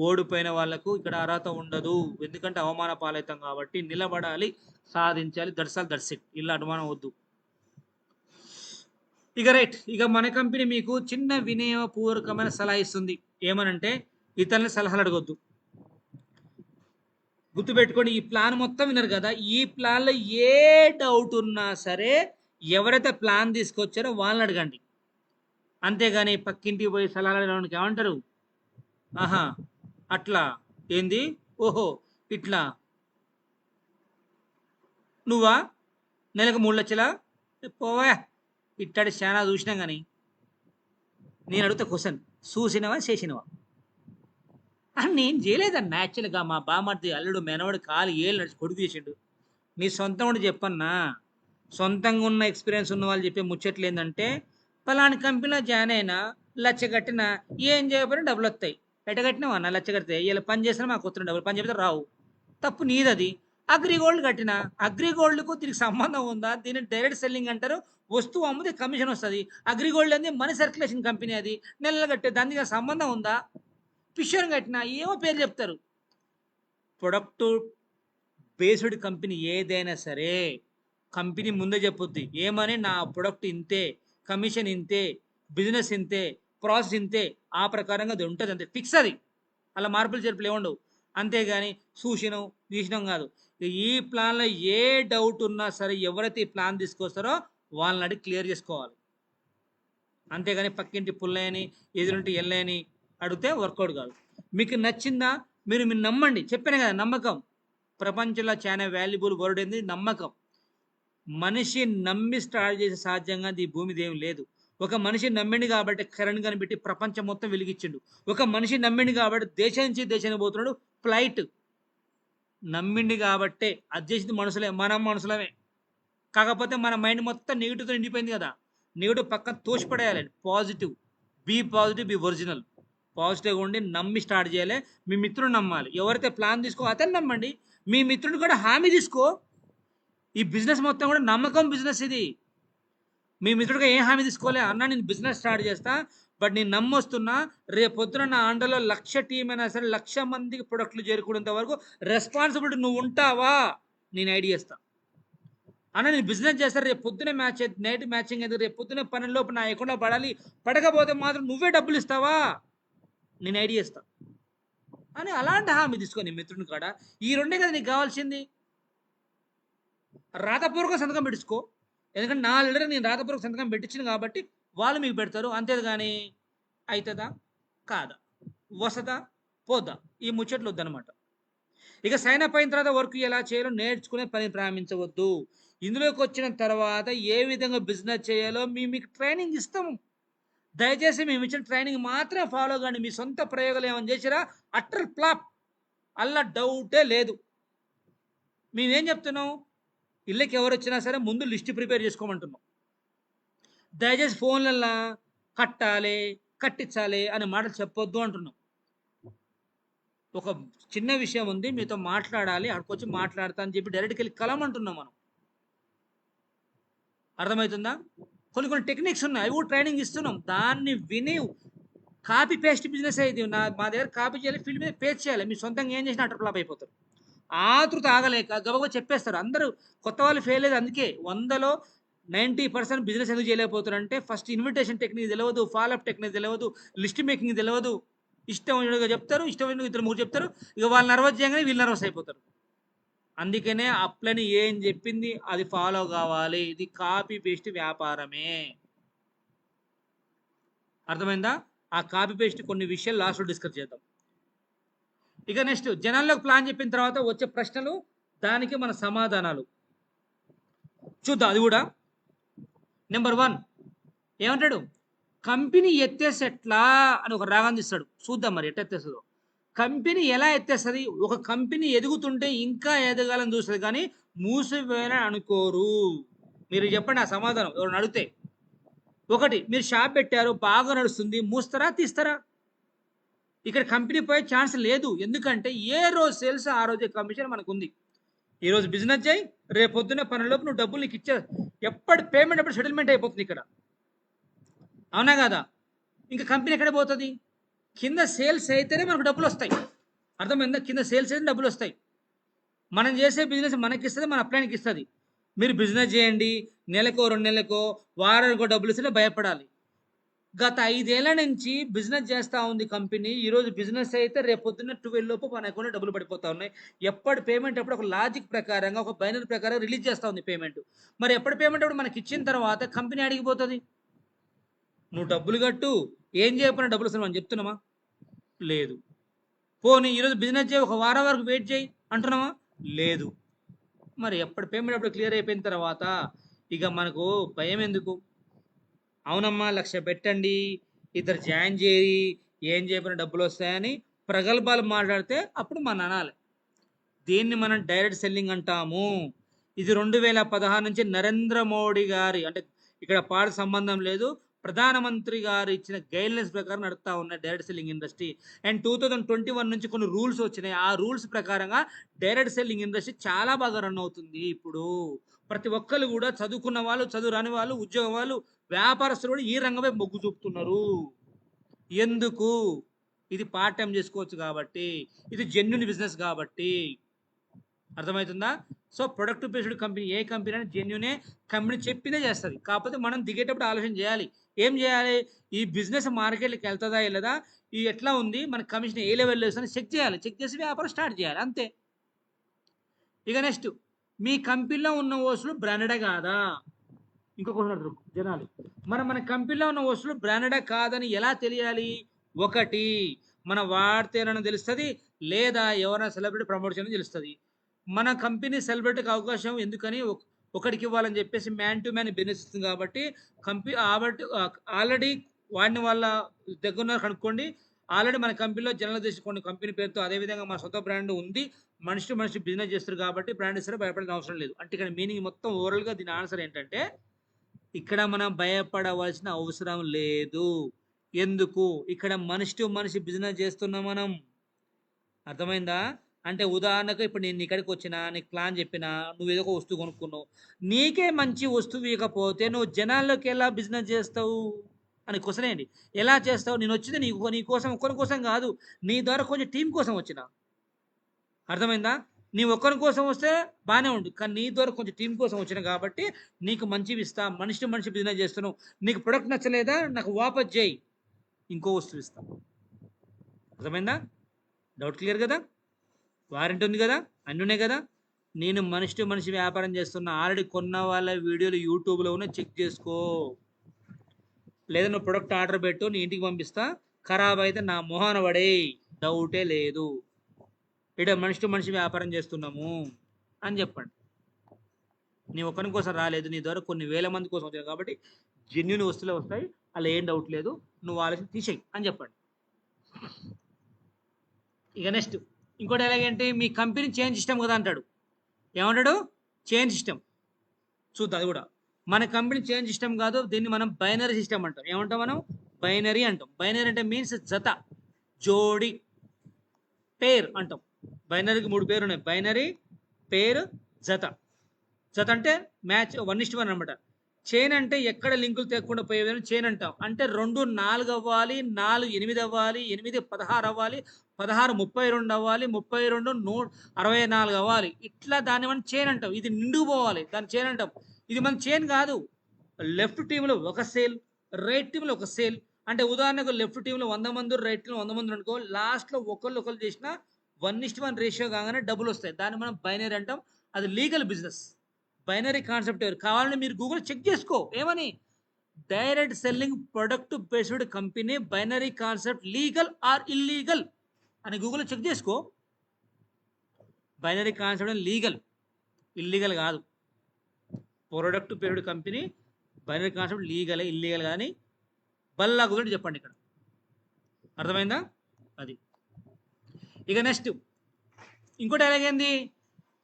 ఓడిపోయిన వాళ్లకు ఇక్కడ అర్హత ఉండదు. ఎందుకంటే అవమాన పాలవుతాం కాబట్టి నిలబడాలి, సాధించాలి. That's it. ఇలా అనుమానం వద్దు. ఇక రైట్. ఇక మన కంపెనీ మీకు చిన్న వినయపూర్వకమైన సలహా ఇస్తుంది. ఏమనంటే ఇతరుల సలహాలు అడగొద్దు. గుర్తుపెట్టుకోండి, ఈ ప్లాన్ మొత్తం విన్నారు కదా. ఈ ప్లాన్లో ఏ డౌట్ ఉన్నా సరే ఎవరైతే ప్లాన్ తీసుకొచ్చారో వాళ్ళని అడగండి. అంతేగాని పక్కింటికి పోయి సలహాలు అడగడానికి ఏమంటారు? ఆహా, అట్లా ఏంది? ఓహో, ఇట్లా నువ్వా? నెలకు 3 లక్షలా? పోవా, ఇట్టాడి చాలా చూసినాం కానీ. నేను అడుగుతా క్వశ్చన్, చూసినవా చేసినవా అని. నేను చేయలేదన్న. యాక్చువల్గా మా బామర్ది అల్లుడు మెనవాడు కాలు ఏళ్ళు నడిచి కొడుకు చేసిండు. నీ సొంతం కూడా చెప్పన్నా. సొంతంగా ఉన్న ఎక్స్పీరియన్స్ ఉన్న వాళ్ళు చెప్పే ముచ్చట్లు ఏంటంటే, పలాని కంపెనీలో జాయిన్ అయినా, లచ్చ కట్టినా ఏం చేయకపోయినా డబ్బులు వస్తాయి. ఎట కట్టినావు అన్న? లచ్చ కడితే ఇలా పని చేసినా మాకు వస్తున్న డబ్బులు, పని చెప్తే రావు. తప్పు నీదది. అగ్రిగోల్డ్ కట్టినా, అగ్రిగోల్డ్కు దీనికి సంబంధం ఉందా? దీన్ని డైరెక్ట్ సెల్లింగ్ అంటారు. వస్తువు అమ్మితే కమిషన్ వస్తుంది. అగ్రిగోల్డ్ అనేది మనీ సర్క్యులేషన్ కంపెనీ. అది నెలలు కట్టే, దానికి సంబంధం ఉందా? ఫిషర్ కట్టినా ఏమో పేరు చెప్తారు. ప్రొడక్ట్ బేస్డ్ కంపెనీ ఏదైనా సరే కంపెనీ ముందే చెప్పుద్ది. ఏమని? నా ప్రొడక్ట్ ఇంతే, కమిషన్ ఇంతే, బిజినెస్ ఇంతే, ప్రాసెస్ ఇంతే. ఆ ప్రకారంగా అది ఉంటుంది. అంతే, ఫిక్స్ అది. అలా మార్పులు చేర్పులు ఏముండవు. అంతేగాని చూసినాం గీసినాం కాదు. ఈ ప్లాన్లో ఏ డౌట్ ఉన్నా సరే ఎవరైతే ఈ ప్లాన్ తీసుకొస్తారో వాళ్ళని అడిగి క్లియర్ చేసుకోవాలి. అంతేగాని పక్కింటి పుల్లయని, ఎదురింటి ఎల్లయని అడిగితే వర్కౌట్ కాదు. మీకు నచ్చిందా? మీరు నమ్మండి. చెప్పాను కదా, నమ్మకం ప్రపంచంలో చాలా వాల్యుబుల్ వర్డ్ ఏంది? నమ్మకం. మనిషి నమ్మి స్టార్ట్ చేసే సాధ్యంగా ఈ భూమి ఏం లేదు. ఒక మనిషి నమ్మిండు కాబట్టి కరెంట్ కనిపెట్టి ప్రపంచం మొత్తం వెలిగించిండు. ఒక మనిషి నమ్మిండు కాబట్టి దేశం నుంచి దేశానికి పోతున్నాడు ఫ్లైట్. నమ్మిండు కాబట్టే అది చేసింది మనుషులే, మనం మనుషులమే. కాకపోతే మన మైండ్ మొత్తం నెగిటివ్తో నిండిపోయింది కదా. నెగిటివ్ పక్కన తోసిపడేయాలి. Positive, be positive, be original. పాజిటివ్గా ఉండి నమ్మి స్టార్ట్ చేయాలి. మీ మిత్రుడు నమ్మాలి. ఎవరైతే ప్లాన్ తీసుకో అతను నమ్మండి. మీ మిత్రుడు కూడా హామీ తీసుకో. ఈ బిజినెస్ మొత్తం కూడా నమ్మకం బిజినెస్ ఇది. మీ మిత్రుడిగా ఏం హామీ తీసుకోలే, అన్న నేను బిజినెస్ స్టార్ట్ చేస్తా, బట్ నేను నమ్మొస్తున్నా, రేపొద్దున నా అండర్లో 1,00,000 టీం అయినా సరే 1,00,000 మందికి ప్రొడక్ట్లు చేరుకునేంత వరకు రెస్పాన్సిబిలిటీ నువ్వు ఉంటావా? నేను ఐడియా ఇస్తా. అన్న నేను బిజినెస్ చేస్తాను, రేపు పొద్దునే మ్యాచ్, నైట్ మ్యాచింగ్ అయితే రేపు పొద్దునే 12 లోపు నా అకౌంట్లో పడాలి, పడకపోతే మాత్రం నువ్వే డబ్బులు ఇస్తావా? నేను ఐడియా ఇస్తా అని అలాంటి హామీ తీసుకొని మిత్రుని కాడ. ఈ రెండే కదా నీకు కావాల్సింది. రాతపూర్వక సంతకం పెట్టించుకో. ఎందుకంటే నా లీడర్ నేను రాతపూర్వక సంతకం పెట్టించింది కాబట్టి వాళ్ళు మీకు పెడతారు. అంతేగాని అవుతుందా కాదా, వస్తుందా పోద్దా, ఈ ముచ్చట్లు వద్దనమాట. ఇక సైన్ అప్ అయిన తర్వాత వర్క్ ఎలా చేయాలో నేర్చుకునే పని ప్రారంభించవద్దు. ఇందులోకి వచ్చిన తర్వాత ఏ విధంగా బిజినెస్ చేయాలో మీకు ట్రైనింగ్ ఇస్తాము. దయచేసి మేము ఇచ్చిన ట్రైనింగ్ మాత్రమే ఫాలో కండి. మీ సొంత ప్రయోగాలు ఏమైనా చేసిరా అట్టర్ ఫ్లాప్, అల్లా డౌటే లేదు. మేమేం చెప్తున్నాం, ఇళ్ళకి ఎవరు వచ్చినా సరే ముందు లిస్ట్ ప్రిపేర్ చేసుకోమంటున్నాం. దయచేసి ఫోన్లల్లా కట్టాలి కట్టించాలి అనే మాటలు చెప్పొద్దు అంటున్నాం. ఒక చిన్న విషయం ఉంది, మీతో మాట్లాడాలి, అక్కడికొచ్చి మాట్లాడతా అని చెప్పి డైరెక్ట్కి వెళ్ళి కలమంటున్నాం మనం. అర్థమవుతుందా? కొన్ని టెక్నిక్స్ ఉన్నాయి, అవి కూడా ట్రైనింగ్ ఇస్తున్నాం. దాన్ని విని కాపీ పేస్ట్ బిజినెస్ అయితే మా దగ్గర కాపీ చేయాలి, ఫీల్డ్ మీద పేస్ట్ చేయాలి. మీ సొంతంగా ఏం చేసినా అటర్ ఫ్లాప్ అయిపోతారు. ఆతృత ఆగలేక గబగబా చెప్పేస్తారు. అందరూ కొత్త వాళ్ళు ఫెయిల్ అయ్యేది అందుకే. 100లో 90% బిజినెస్ ఎందుకు చేయలేకపోతారు అంటే ఫస్ట్ ఇన్విటేషన్ టెక్నిక్ తెలియదు, ఫాలోఅప్ టెక్నిక్ తెలియదు, లిస్ట్ మేకింగ్ తెలియదు. ఇష్టం ఉన్నట్టుగా చెప్తారు, ఇష్టం ఉన్నట్టుగా ఇద్దరు ముగ్గురు చెప్తారు, ఇక వాళ్ళు నర్వస్ చేయగానే వీళ్ళు నర్వస్ అయిపోతారు. అందుకనే అప్లని ఏం చెప్పింది అది ఫాలో కావాలి. ఇది కాపీ పేస్ట్ వ్యాపారమే. అర్థమైందా? ఆ కాపీ పేస్ట్ కొన్ని విషయాలు లాస్ట్లో డిస్కస్ చేద్దాం. ఇక నెక్స్ట్ జనాల్లోకి ప్లాన్ చెప్పిన తర్వాత వచ్చే ప్రశ్నలు, దానికి మన సమాధానాలు చూద్దాం. అది కూడా నెంబర్ 1 ఏమంటాడు, కంపెనీ ఎత్తేసెట్లా అని ఒక రాగం తీస్తాడు. చూద్దాం మరి ఎట్టెత్తేస్తుందో. కంపెనీ ఎలా ఎత్తేస్తుంది? ఒక కంపెనీ ఎదుగుతుంటే ఇంకా ఎదగాలని చూస్తుంది, కానీ మూసివేయాలని అనుకోరు. మీరు చెప్పండి ఆ సమాధానం ఎవరైనా అడిగితే. ఒకటి, మీరు షాప్ పెట్టారు, బాగా నడుస్తుంది, మూస్తారా తీస్తారా? ఇక్కడ కంపెనీ పోయే ఛాన్స్ లేదు. ఎందుకంటే ఏ రోజు సేల్స్ ఆ రోజే కమిషన్ మనకు ఉంది. ఈరోజు బిజినెస్ చేయి, రేపు పొద్దున్న పనిలోపు నువ్వు డబ్బులు నీకు ఇచ్చే, ఎప్పటి పేమెంట్ ఎప్పుడు సెటిల్మెంట్ అయిపోతుంది ఇక్కడ. అవునా కదా? ఇంకా కంపెనీ ఎక్కడ పోతుంది? కింద సేల్స్ అయితేనే మనకు డబ్బులు వస్తాయి. అర్థమైందా? కింద సేల్స్ అయితే డబ్బులు వస్తాయి. మనం చేసే బిజినెస్ మనకి ఇస్తుంది, మన అప్లైన్కి ఇస్తుంది. మీరు బిజినెస్ చేయండి, నెలకో 2 నెలలకో వారానికో డబ్బులు ఇస్తే భయపడాలి. గత 5 ఏళ్ల నుంచి బిజినెస్ చేస్తూ ఉంది కంపెనీ. ఈరోజు బిజినెస్ అయితే రేపు పొద్దున్న 12 లోపు మన అకౌంట్లో డబ్బులు పడిపోతా ఉన్నాయి. ఎప్పటి పేమెంట్ అప్పుడు ఒక లాజిక్ ప్రకారంగా, ఒక బైనరీ ప్రకారం రిలీజ్ చేస్తూ ఉంది పేమెంట్. మరి ఎప్పటి పేమెంట్ అప్పుడు మనకి ఇచ్చిన తర్వాత కంపెనీ అడిగిపోతుంది. నువ్వు డబ్బులు కట్టు, ఏం చేయకపోయినా డబ్బులు వస్తాయి మనం చెప్తున్నామా? లేదు. పోనీ ఈరోజు బిజినెస్ చేయి, ఒక వారం వరకు వెయిట్ చేయి అంటున్నామా? లేదు. మరి ఎప్పటి పేమెంట్ అప్పుడు క్లియర్ అయిపోయిన తర్వాత ఇక మనకు భయం ఎందుకు? అవునమ్మా 1,00,000 పెట్టండి, ఇద్దరు జాయిన్ చేయి, ఏం చేయకపోయినా డబ్బులు వస్తాయని ప్రగల్భాలు మాట్లాడితే అప్పుడు మనం అనాలి. దీన్ని మనం డైరెక్ట్ సెల్లింగ్ అంటాము. ఇది 2016 నుంచి నరేంద్ర మోడీ గారి, అంటే ఇక్కడ పాడు సంబంధం లేదు, ప్రధానమంత్రి గారు ఇచ్చిన గైడ్లైన్స్ ప్రకారం నడుస్తూ ఉన్న డైరెక్ట్ సెల్లింగ్ ఇండస్ట్రీ. అండ్ 2021 నుంచి కొన్ని రూల్స్ వచ్చినాయి. ఆ రూల్స్ ప్రకారంగా డైరెక్ట్ సెల్లింగ్ ఇండస్ట్రీ చాలా బాగా రన్ అవుతుంది. ఇప్పుడు ప్రతి ఒక్కరు కూడా చదువుకున్న వాళ్ళు, చదువు రాని వాళ్ళు, ఉద్యోగం వాళ్ళు, వ్యాపారస్తులు కూడా ఈ రంగమే మొగ్గు చూపుతున్నారు. ఎందుకు? ఇది పార్ట్ టైం చేసుకోవచ్చు కాబట్టి, ఇది జెన్యున్ బిజినెస్ కాబట్టి. అర్థమవుతుందా? సో ప్రొడక్ట్ బేస్డ్ కంపెనీ, ఏ కంపెనీ అయినా జెన్యునే, కంపెనీ చెప్పిందే చేస్తుంది. కాకపోతే మనం దిగేటప్పుడు ఆలోచన చేయాలి. ఏం చేయాలి? ఈ బిజినెస్ మార్కెట్కి వెళ్తుందా వెళ్ళదా, ఈ ఎట్లా ఉంది, మన కమిషన్ ఏ లెవెల్లో వస్తుందని చెక్ చేయాలి. చెక్ చేసి వ్యాపారం స్టార్ట్ చేయాలి, అంతే. ఇక నెక్స్ట్, మీ కంపెనీలో ఉన్న వస్తువులు బ్రాండెడే కాదా? ఇంకో క్వశ్చన్ అడుగుతారు జనాలు. మన కంపెనీలో ఉన్న వస్తువులు బ్రాండెడే కాదని ఎలా తెలియాలి? ఒకటి, మన వాడితేనని తెలుస్తుంది, లేదా ఎవరైనా సెలబ్రిటీ ప్రమోట్ చేయడం తెలుస్తుంది. మన కంపెనీ సెలబ్రిటీకి అవకాశం ఎందుకని ఒకటికి ఇవ్వాలని చెప్పేసి మ్యాన్ టు మ్యాన్ బిజినెస్ ఇస్తుంది కాబట్టి ఆల్రెడీ వాడిని వాళ్ళ దగ్గర ఉన్నారు కనుక్కోండి. ఆల్రెడీ మన కంపెనీలో జనరల్ చేసి కొన్ని కంపెనీ పేరుతో, అదేవిధంగా మన సొంత బ్రాండ్ ఉంది, మనిషి టు మనిషి బిజినెస్ చేస్తారు కాబట్టి బ్రాండ్ ఇస్తారు, భయపడాల్సిన అవసరం లేదు. అంటే ఇక్కడ మీనింగ్ మొత్తం ఓవరాల్గా దీని ఆన్సర్ ఏంటంటే, ఇక్కడ మనం భయపడవలసిన అవసరం లేదు. ఎందుకు? ఇక్కడ మనిషి టు మనిషి బిజినెస్ చేస్తున్నాం మనం. అర్థమైందా? అంటే ఉదాహరణకు ఇప్పుడు నేను ఇక్కడికి వచ్చినా, నీకు ప్లాన్ చెప్పినా, నువ్వు ఏదో ఒక వస్తువు కొనుక్కున్నావు, నీకే మంచి వస్తువు ఇవ్వకపోతే నువ్వు జనాల్లోకి ఎలా బిజినెస్ చేస్తావు అని క్వశ్చన్ ఏంటి? ఎలా చేస్తావు? నేను వచ్చింది నీ కోసం, ఒక్కరి కోసం కాదు, నీ ద్వారా కొంచెం టీం కోసం వచ్చిన. అర్థమైందా? నీ ఒక్కరి కోసం వస్తే బాగానే ఉంది, కానీ నీ ద్వారా కొంచెం టీం కోసం వచ్చిన కాబట్టి నీకు మంచివి ఇస్తా. మనిషి టు మనిషి బిజినెస్ చేస్తున్నావు, నీకు ప్రొడక్ట్ నచ్చలేదా నాకు వాపస్ చేయి, ఇంకో వస్తువు ఇస్తా. అర్థమైందా? డౌట్ క్లియర్ కదా? వారంటీ ఉంది కదా, అన్నీ ఉన్నాయి కదా. నేను మనిషి టు మనిషి వ్యాపారం చేస్తున్నా, ఆల్రెడీ కొన్న వాళ్ళ వీడియోలు యూట్యూబ్లో ఉన్న చెక్ చేసుకో. లేదా నువ్వు ప్రొడక్ట్ ఆర్డర్ పెట్టు, నీ ఇంటికి పంపిస్తా, ఖరాబ్ అయితే నా మొహాన పడే, డౌటే లేదు. ఇక్కడ మనిషి టు మనిషి వ్యాపారం చేస్తున్నాము అని చెప్పండి. నీ ఒక్కని కోసం రాలేదు, నీ ద్వారా కొన్ని వేల మంది కోసం వచ్చారు కాబట్టి జెన్యున్ వస్తువులే వస్తాయి, అలా ఏం డౌట్ లేదు, నువ్వు ఆలోచన తీసేయి అని చెప్పండి. ఇక నెక్స్ట్ ఇంకోటి ఎలాగంటే మీ కంపెనీ చేంజ్ సిస్టమ్ కదా అంటాడు. ఏమంటాడు? Change system. చూద్దాం అది కూడా. మన కంపెనీ చేంజ్ సిస్టమ్ కాదు, దీన్ని మనం బైనరీ సిస్టమ్ అంటాం. ఏమంటాం మనం? బైనరీ అంటాం. బైనరీ అంటే మీన్స్ జత, జోడి, పేర్ అంటాం. బైనరీకి 3 పేర్లు ఉన్నాయి: బైనరీ, పేర్, జత. జత అంటే మ్యాచ్ 1:1 అనమాట. చైన్ అంటే ఎక్కడ లింకులు తెగకుండా పోయే విధంగా చైన్ అంటాం. అంటే 2 4 అవ్వాలి, 4 8 అవ్వాలి, 8 16 అవ్వాలి, 16 32 అవ్వాలి, 32 164 అవ్వాలి. ఇట్లా దాన్ని మనం చైన్ అంటాం. ఇది నిండుకు పోవాలి, దాన్ని చైన్ అంటాం. ఇది మన చైన్ కాదు. లెఫ్ట్ టీంలో ఒక సేల్, రైట్ టీంలో ఒక సేల్. అంటే ఉదాహరణకు లెఫ్ట్ టీంలో 100 మంది, రైట్ టీంలో 100 మంది అనుకో, లాస్ట్లో ఒకళ్ళు చేసిన 1:1 రేషియో కాగానే డబ్బులు వస్తాయి. దాన్ని మనం బైనరీ అంటాం. అది లీగల్ బిజినెస్. బైనరీ కాన్సెప్ట్ ఎవరు కావాలంటే మీరు గూగుల్ చెక్ చేసుకో. ఏమని? Direct selling product based company, binary concept legal are illegal అని గూగుల్ చెక్ చేసుకో. బైనరీ కాన్సెప్ట్ లీగల్, ఇల్లీగల్ కాదు. Product based company, binary concept legal illegal కానీ బల్లా గురించి చెప్పండి ఇక్కడ. అర్థమైందా? అది. ఇక నెక్స్ట్ ఇంకోటి ఎలాగైంది,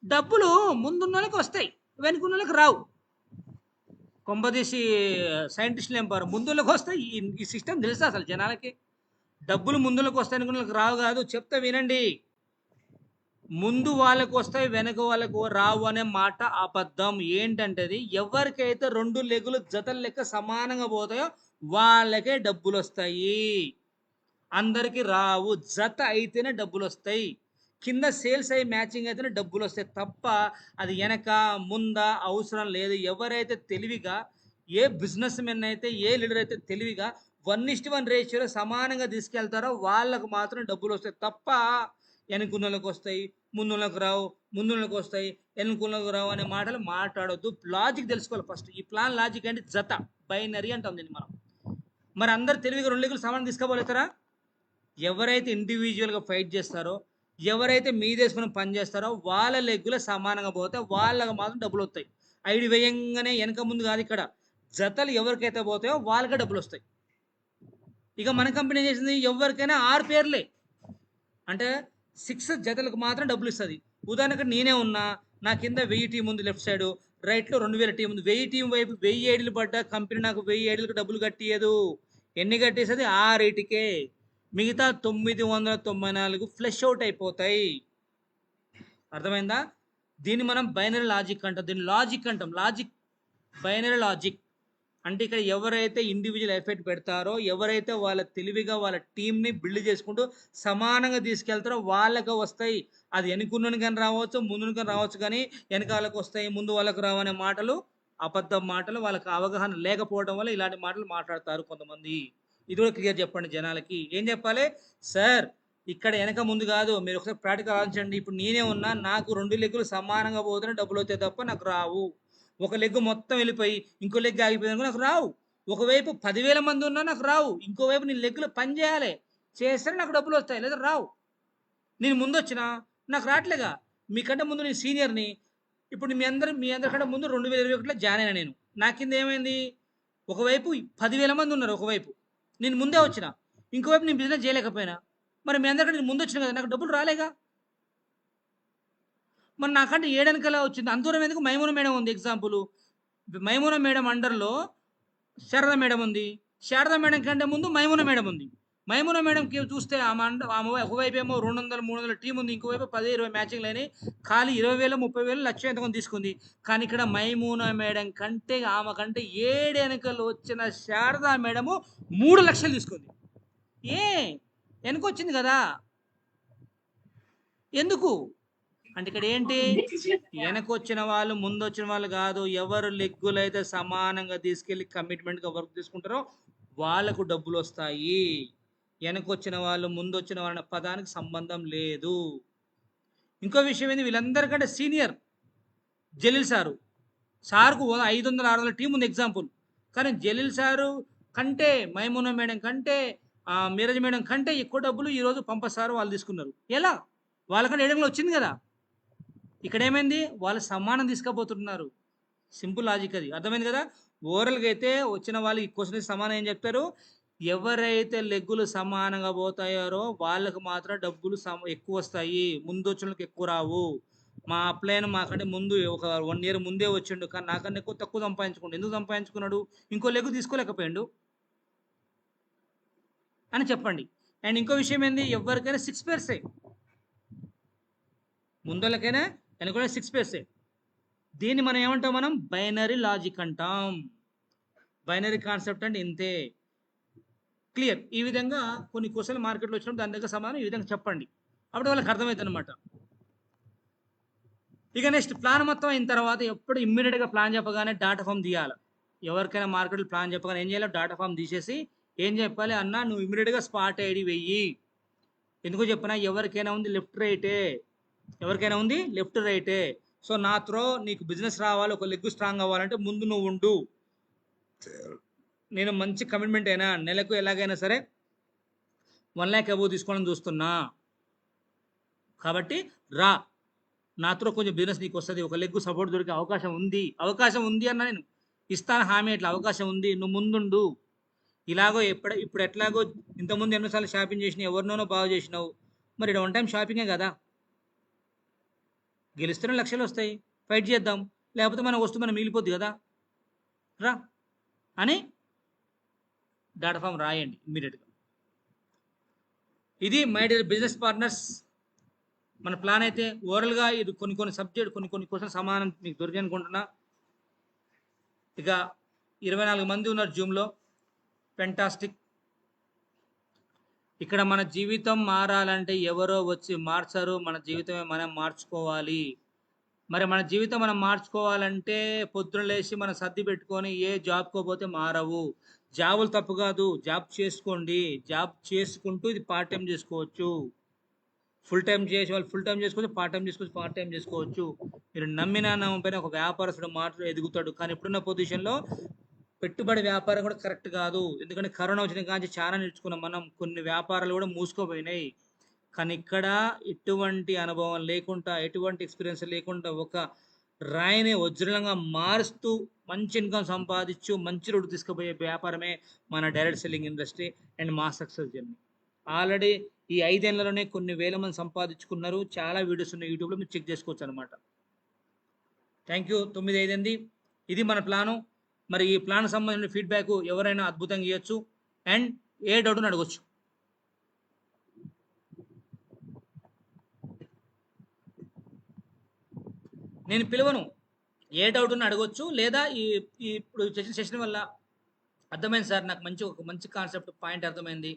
డబ్బులు ముందున్న వాళ్ళకి వస్తాయి, వెనుకున్న వాళ్ళకి రావు. కొంపదీసి సైంటిస్టులు ఏం పారు, ముందులోకి వస్తాయి. ఈ సిస్టమ్ తెలుసా అసలు జనాలకి? డబ్బులు ముందులోకి వస్తాయి, వెనుకున్న వాళ్ళకి రావు కాదు. చెప్తా వినండి. ముందు వాళ్ళకు వస్తాయి, వెనక వాళ్ళకు రావు అనే మాట అబద్ధం. ఏంటంటే ఎవరికైతే 2 లెగ్గులు జతల లెక్క సమానంగా పోతాయో వాళ్ళకే డబ్బులు వస్తాయి, అందరికి రావు. జత అయితేనే డబ్బులు వస్తాయి, కింద సేల్స్ అయ్యి మ్యాచింగ్ అయితేనే డబ్బులు వస్తాయి తప్ప అది వెనక ముంద అవసరం లేదు. ఎవరైతే తెలివిగా, ఏ బిజినెస్ మెన్ అయితే, ఏ లీడర్ అయితే తెలివిగా 1:1 రేషియోలో సమానంగా తీసుకెళ్తారో వాళ్ళకు మాత్రం డబ్బులు వస్తాయి తప్ప వెనుకున్నోళ్ళకి వస్తాయి, ముందులకు రావు, ముందులకు వస్తాయి, వెనుకున్నకు రావు అనే మాటలు మాట్లాడొద్దు. లాజిక్ తెలుసుకోవాలి ఫస్ట్. ఈ ప్లాన్ లాజిక్ అంటే జత, బైనరీ అంటాం దీన్ని మనం. మరి అందరు తెలివిగా 2 లెగ్గులు సమానం తీసుకోబోతారా? ఎవరైతే ఇండివిజువల్గా ఫైట్ చేస్తారో, ఎవరైతే మీదేసుకుని పని చేస్తారో వాళ్ళ లెగ్గులు సమానంగా పోతే వాళ్ళకి మాత్రం డబ్బులు వస్తాయి. ఐడి వేయంగానే వెనక ముందు కాదు, ఇక్కడ జతలు ఎవరికైతే పోతాయో వాళ్ళకే డబ్బులు వస్తాయి. ఇక మన కంపెనీ చేసింది, ఎవరికైనా 6 పేర్లే అంటే 6 జతలకు మాత్రం డబ్బులు ఇస్తుంది. ఉదాహరణకు నేనే ఉన్నా, నా కింద 1000 టీం ఉంది లెఫ్ట్ సైడ్, రైట్లో 2000 టీం ఉంది. 1000 టీం వైపు 1000 ఐడీలు పడ్డా కంపెనీ నాకు 1000 ఐడీలకు డబ్బులు కట్టియదు. ఎన్ని కట్టేసేది? 6కే. మిగతా 994 ఫ్లెష్ అవుట్ అయిపోతాయి. అర్థమైందా? దీన్ని మనం బైనరీ లాజిక్ అంటాం. దీన్ని లాజిక్ అంటాం. లాజిక్, బైనరీ లాజిక్ అంటే ఇక్కడ ఎవరైతే ఇండివిజువల్ ఎఫెక్ట్ పెడతారో, ఎవరైతే వాళ్ళ తెలివిగా వాళ్ళ టీంని బిల్డ్ చేసుకుంటూ సమానంగా తీసుకెళ్తారో వాళ్ళకి వస్తాయి. అది వెనుకున్నని కానీ రావచ్చు, ముందుని కానీ రావచ్చు, కానీ వెనక వాళ్ళకి వస్తాయి, ముందు వాళ్ళకు రావు అనే మాటలు అబద్ధం మాటలు. వాళ్ళకి అవగాహన లేకపోవడం వల్ల ఇలాంటి మాటలు మాట్లాడతారు కొంతమంది. ఇది కూడా క్లియర్ చెప్పండి జనాలకి. ఏం చెప్పాలి? సార్ ఇక్కడ వెనక ముందు కాదు, మీరు ఒకసారి ప్రాక్టికల్ ఆలోచించండి. ఇప్పుడు నేనే ఉన్నా, నాకు 2 లెగ్గులు సమానంగా పోతేనే డబ్బులు అవుతాయి తప్ప నాకు రావు. ఒక లెగ్ మొత్తం వెళ్ళిపోయి ఇంకో లెగ్ ఆగిపోయింది నాకు రావు. ఒకవైపు 10,000 మంది ఉన్నా నాకు రావు, ఇంకోవైపు నేను లెగ్గులు పని చేయాలి, చేస్తేనే నాకు డబ్బులు వస్తాయి, లేదా రావు. నేను ముందు వచ్చినా నాకు రావట్లేగా. మీకంటే ముందు నేను సీనియర్ని. ఇప్పుడు మీ అందరికంటే ముందు 2021లో జాయిన్ అయినా నేను. నా కింద ఏమైంది? ఒకవైపు 10,000 మంది ఉన్నారు, ఒకవైపు నేను ముందే వచ్చిన, ఇంకోవైపు నేను బిజినెస్ చేయలేకపోయినా. మరి మీ అందరికంటే నేను ముందు వచ్చిన కదా, నాకు డబ్బులు రాలేగా. మరి నాకంటే ఏడెనకలా వచ్చింది. అంతూరం ఎందుకు? మైమూన మేడం ఉంది ఎగ్జాంపుల్. మైమూన మేడం అండర్లో శారద మేడం ఉంది. శారద మేడం కంటే ముందు మైమూన మేడం ఉంది. మైమూన మేడంకి చూస్తే ఆమె ఒకవైపు ఏమో 200 300 టీం ఉంది, ఇంకోవైపు 10-20 మ్యాచింగ్లు అయినాయి. ఖాళీ 20,000 30,000 లక్ష ఎంతకొని తీసుకుంది. కానీ ఇక్కడ మైమూన మేడం కంటే, ఆమె కంటే 7 వెనకలు వచ్చిన శారదా మేడము 3 లక్షలు తీసుకుంది. వెనకొచ్చింది కదా. ఎందుకు అంటే ఇక్కడ ఏంటి? వెనకొచ్చిన వాళ్ళు ముందు వచ్చిన వాళ్ళు కాదు. ఎవరు లెగ్గులైతే సమానంగా తీసుకెళ్ళి కమిట్మెంట్గా వర్క్ తీసుకుంటారో వాళ్ళకు డబ్బులు వస్తాయి. వెనకొచ్చిన వాళ్ళు ముందు వచ్చిన వాళ్ళ పదానికి సంబంధం లేదు. ఇంకో విషయం ఏంది, వీళ్ళందరికంటే సీనియర్ జలీల్ సార్కు 500-600 టీం ఉంది ఎగ్జాంపుల్. కానీ జలీల్ సారు కంటే, మైమూనా మేడం కంటే, మీరజ్ మేడం కంటే ఎక్కువ డబ్బులు ఈరోజు పంపసారు వాళ్ళు తీసుకున్నారు. ఎలా? వాళ్ళకంటే 7 వచ్చింది కదా. ఇక్కడ ఏమైంది? వాళ్ళు సమానం తీసుకుపోతున్నారు. సింపుల్ లాజిక్ అది. అర్థమైంది కదా! ఓరల్‌గా అయితే వచ్చిన వాళ్ళు ఈ క్వెషన్‌కి సమాధానం ఏం చెప్తారు? ఎవరైతే లెగ్గులు సమానంగా పోతాయారో వాళ్ళకి మాత్రం డబ్బులు ఎక్కువొస్తాయి. ముందొచ్చినోళ్ళకి ఎక్కువ రావు. మా అప్‌లైన్ మాకంటే ముందు ఒక 1 ఇయర్ ముందే వచ్చిండు. కానీ నాకన్నా తక్కువ సంపాదించుకుండు. ఎందుకు సంపాదించుకున్నాడు? ఇంకో లెగ్ తీసుకోలేకపోయిండు అని చెప్పండి. అండ్ ఇంకో విషయం ఏంది? ఎవరికైనా 6 పేర్సే. ముందోళ్ళకైనా వెనకోళ్ళకి 6 పేర్సే. దీన్ని మనం ఏమంటాం? మనం బైనరీ లాజిక్ అంటాం. బైనరీ కాన్సెప్ట్ అంటే ఇంతే. క్లియర్. ఈ విధంగా కొన్ని క్వశ్చన్లు మార్కెట్‌లో వచ్చినప్పుడు దాని దగ్గర సమాధానం ఈ విధంగా చెప్పండి. అప్పుడు వాళ్ళకి అర్థమైద్దనమాట. ఇక నెక్స్ట్ ప్లాన్ మొత్తం అయిన తర్వాత ఎప్పుడు ఇమ్మీడియట్‌గా ప్లాన్ చెప్పగానే డాటా ఫార్మ్ తీయాలి. ఎవరికైనా మార్కెట్‌లో ప్లాన్ చెప్పగానే ఏం చేయాలి? డాటా ఫార్మ్ తీసేసి ఏం చెప్పాలి? అన్నా నువ్వు ఇమ్మీడియట్‌గా స్పాట్ ఐడి వెయ్యి. ఎందుకో చెప్పనా? ఎవరికైనా ఉంది లెఫ్ట్ రైటే. ఎవరికైనా ఉంది లెఫ్ట్ రైటే. సో నా త్రో నీకు బిజినెస్ రావాలి, ఒక లెగ్ స్ట్రాంగ్ అవ్వాలంటే ముందు నువ్వు ఉండు. నేను మంచి కమిట్మెంట్ అయినా నెలకు ఎలాగైనా సరే 1 లాక్ అబోవ్ తీసుకోవాలని చూస్తున్నా. కాబట్టి రా, నాతో కొంచెం బిజినెస్ నీకు వస్తుంది, ఒక లెగ్ సపోర్ట్ దొరికే అవకాశం ఉంది అన్న నేను ఇస్తాను హామీ. ఎట్లా అవకాశం ఉంది, నువ్వు ముందుండు. ఇలాగో ఇప్పుడు ఎట్లాగో ఇంతకుముందు ఎన్నోసార్లు షాపింగ్ చేసినావు, ఎవరినోనో బాగా చేసినావు. మరి ఇక్కడ 1 టైం షాపింగే కదా. గెలిస్తేనే లక్షలు వస్తాయి, ఫైట్ చేద్దాం. లేకపోతే మన వస్తువు మనం మిగిలిపోద్ది కదా. రా అని డాటా ఫామ్ రాయండి ఇమ్మీడియట్గా. ఇది మై డియర్ బిజినెస్ పార్ట్నర్స్ మన ప్లాన్ అయితే. ఓవరాల్గా ఇది కొన్ని సబ్జెక్ట్ కొన్ని క్వశ్చన్ సమాధానం మీకు దొరికి అనుకుంటున్నా. ఇక 24 మంది ఉన్నారు జూమ్లో. ఫెంటాస్టిక్. ఇక్కడ మన జీవితం మారాలంటే ఎవరో వచ్చి మార్చరు, మన జీవితమే మనం మార్చుకోవాలి. మరి మన జీవితం మనం మార్చుకోవాలంటే పొద్దున లేచి మనం సర్ది పెట్టుకొని ఏ జాబ్కో పోతే మారవు. జాబులు తప్పు కాదు, జాబ్ చేసుకోండి. జాబ్ చేసుకుంటూ ఇది పార్ట్ టైం చేసుకోవచ్చు. ఫుల్ టైం చేసే వాళ్ళు ఫుల్ టైం చేసుకోవచ్చు, పార్ట్ టైం చేసుకోవచ్చు. మీరు నమ్మినా నమ్మపైన ఒక వ్యాపారస్తుడు మాత్రం ఎదుగుతాడు. కానీ ఇప్పుడున్న పొజిషన్లో పెట్టుబడి వ్యాపారం కూడా కరెక్ట్ కాదు. ఎందుకంటే కరోనా వచ్చిన కాంచి చాలా నేర్చుకున్నాం మనం. కొన్ని వ్యాపారాలు కూడా మూసుకోపోయినాయి. కానీ ఇక్కడ ఎటువంటి అనుభవం లేకుండా, ఎటువంటి ఎక్స్పీరియన్స్ లేకుండా ఒక రాయిని వజ్రంగా మారుస్తూ మంచి ఇన్కమ్ సంపాదించు మంచి రోడ్డు తీసుకుపోయే వ్యాపారమే మన డైరెక్ట్ సెల్లింగ్ ఇండస్ట్రీ అండ్ మా సక్సెస్ జర్నీ. ఆల్రెడీ ఈ 5 ఏళ్లలోనే కొన్ని వేల మంది సంపాదించుకున్నారు. చాలా వీడియోస్ ఉన్నాయి యూట్యూబ్లో, మీరు చెక్ చేసుకోవచ్చు అనమాట. Thank you. 9-5 ఇది మన ప్లాను. మరి ఈ ప్లాన్ సంబంధించిన ఫీడ్బ్యాక్ ఎవరైనా అద్భుతంగా ఇవ్వచ్చు అండ్ ఏ డౌట్ని అడగచ్చు. నేను పిలవను, ఏ డౌట్ని అడగొచ్చు. లేదా ఇప్పుడు చేసిన సెషన్ వల్ల అర్థమైంది సార్, నాకు ఒక మంచి కాన్సెప్ట్ పాయింట్ అర్థమైంది.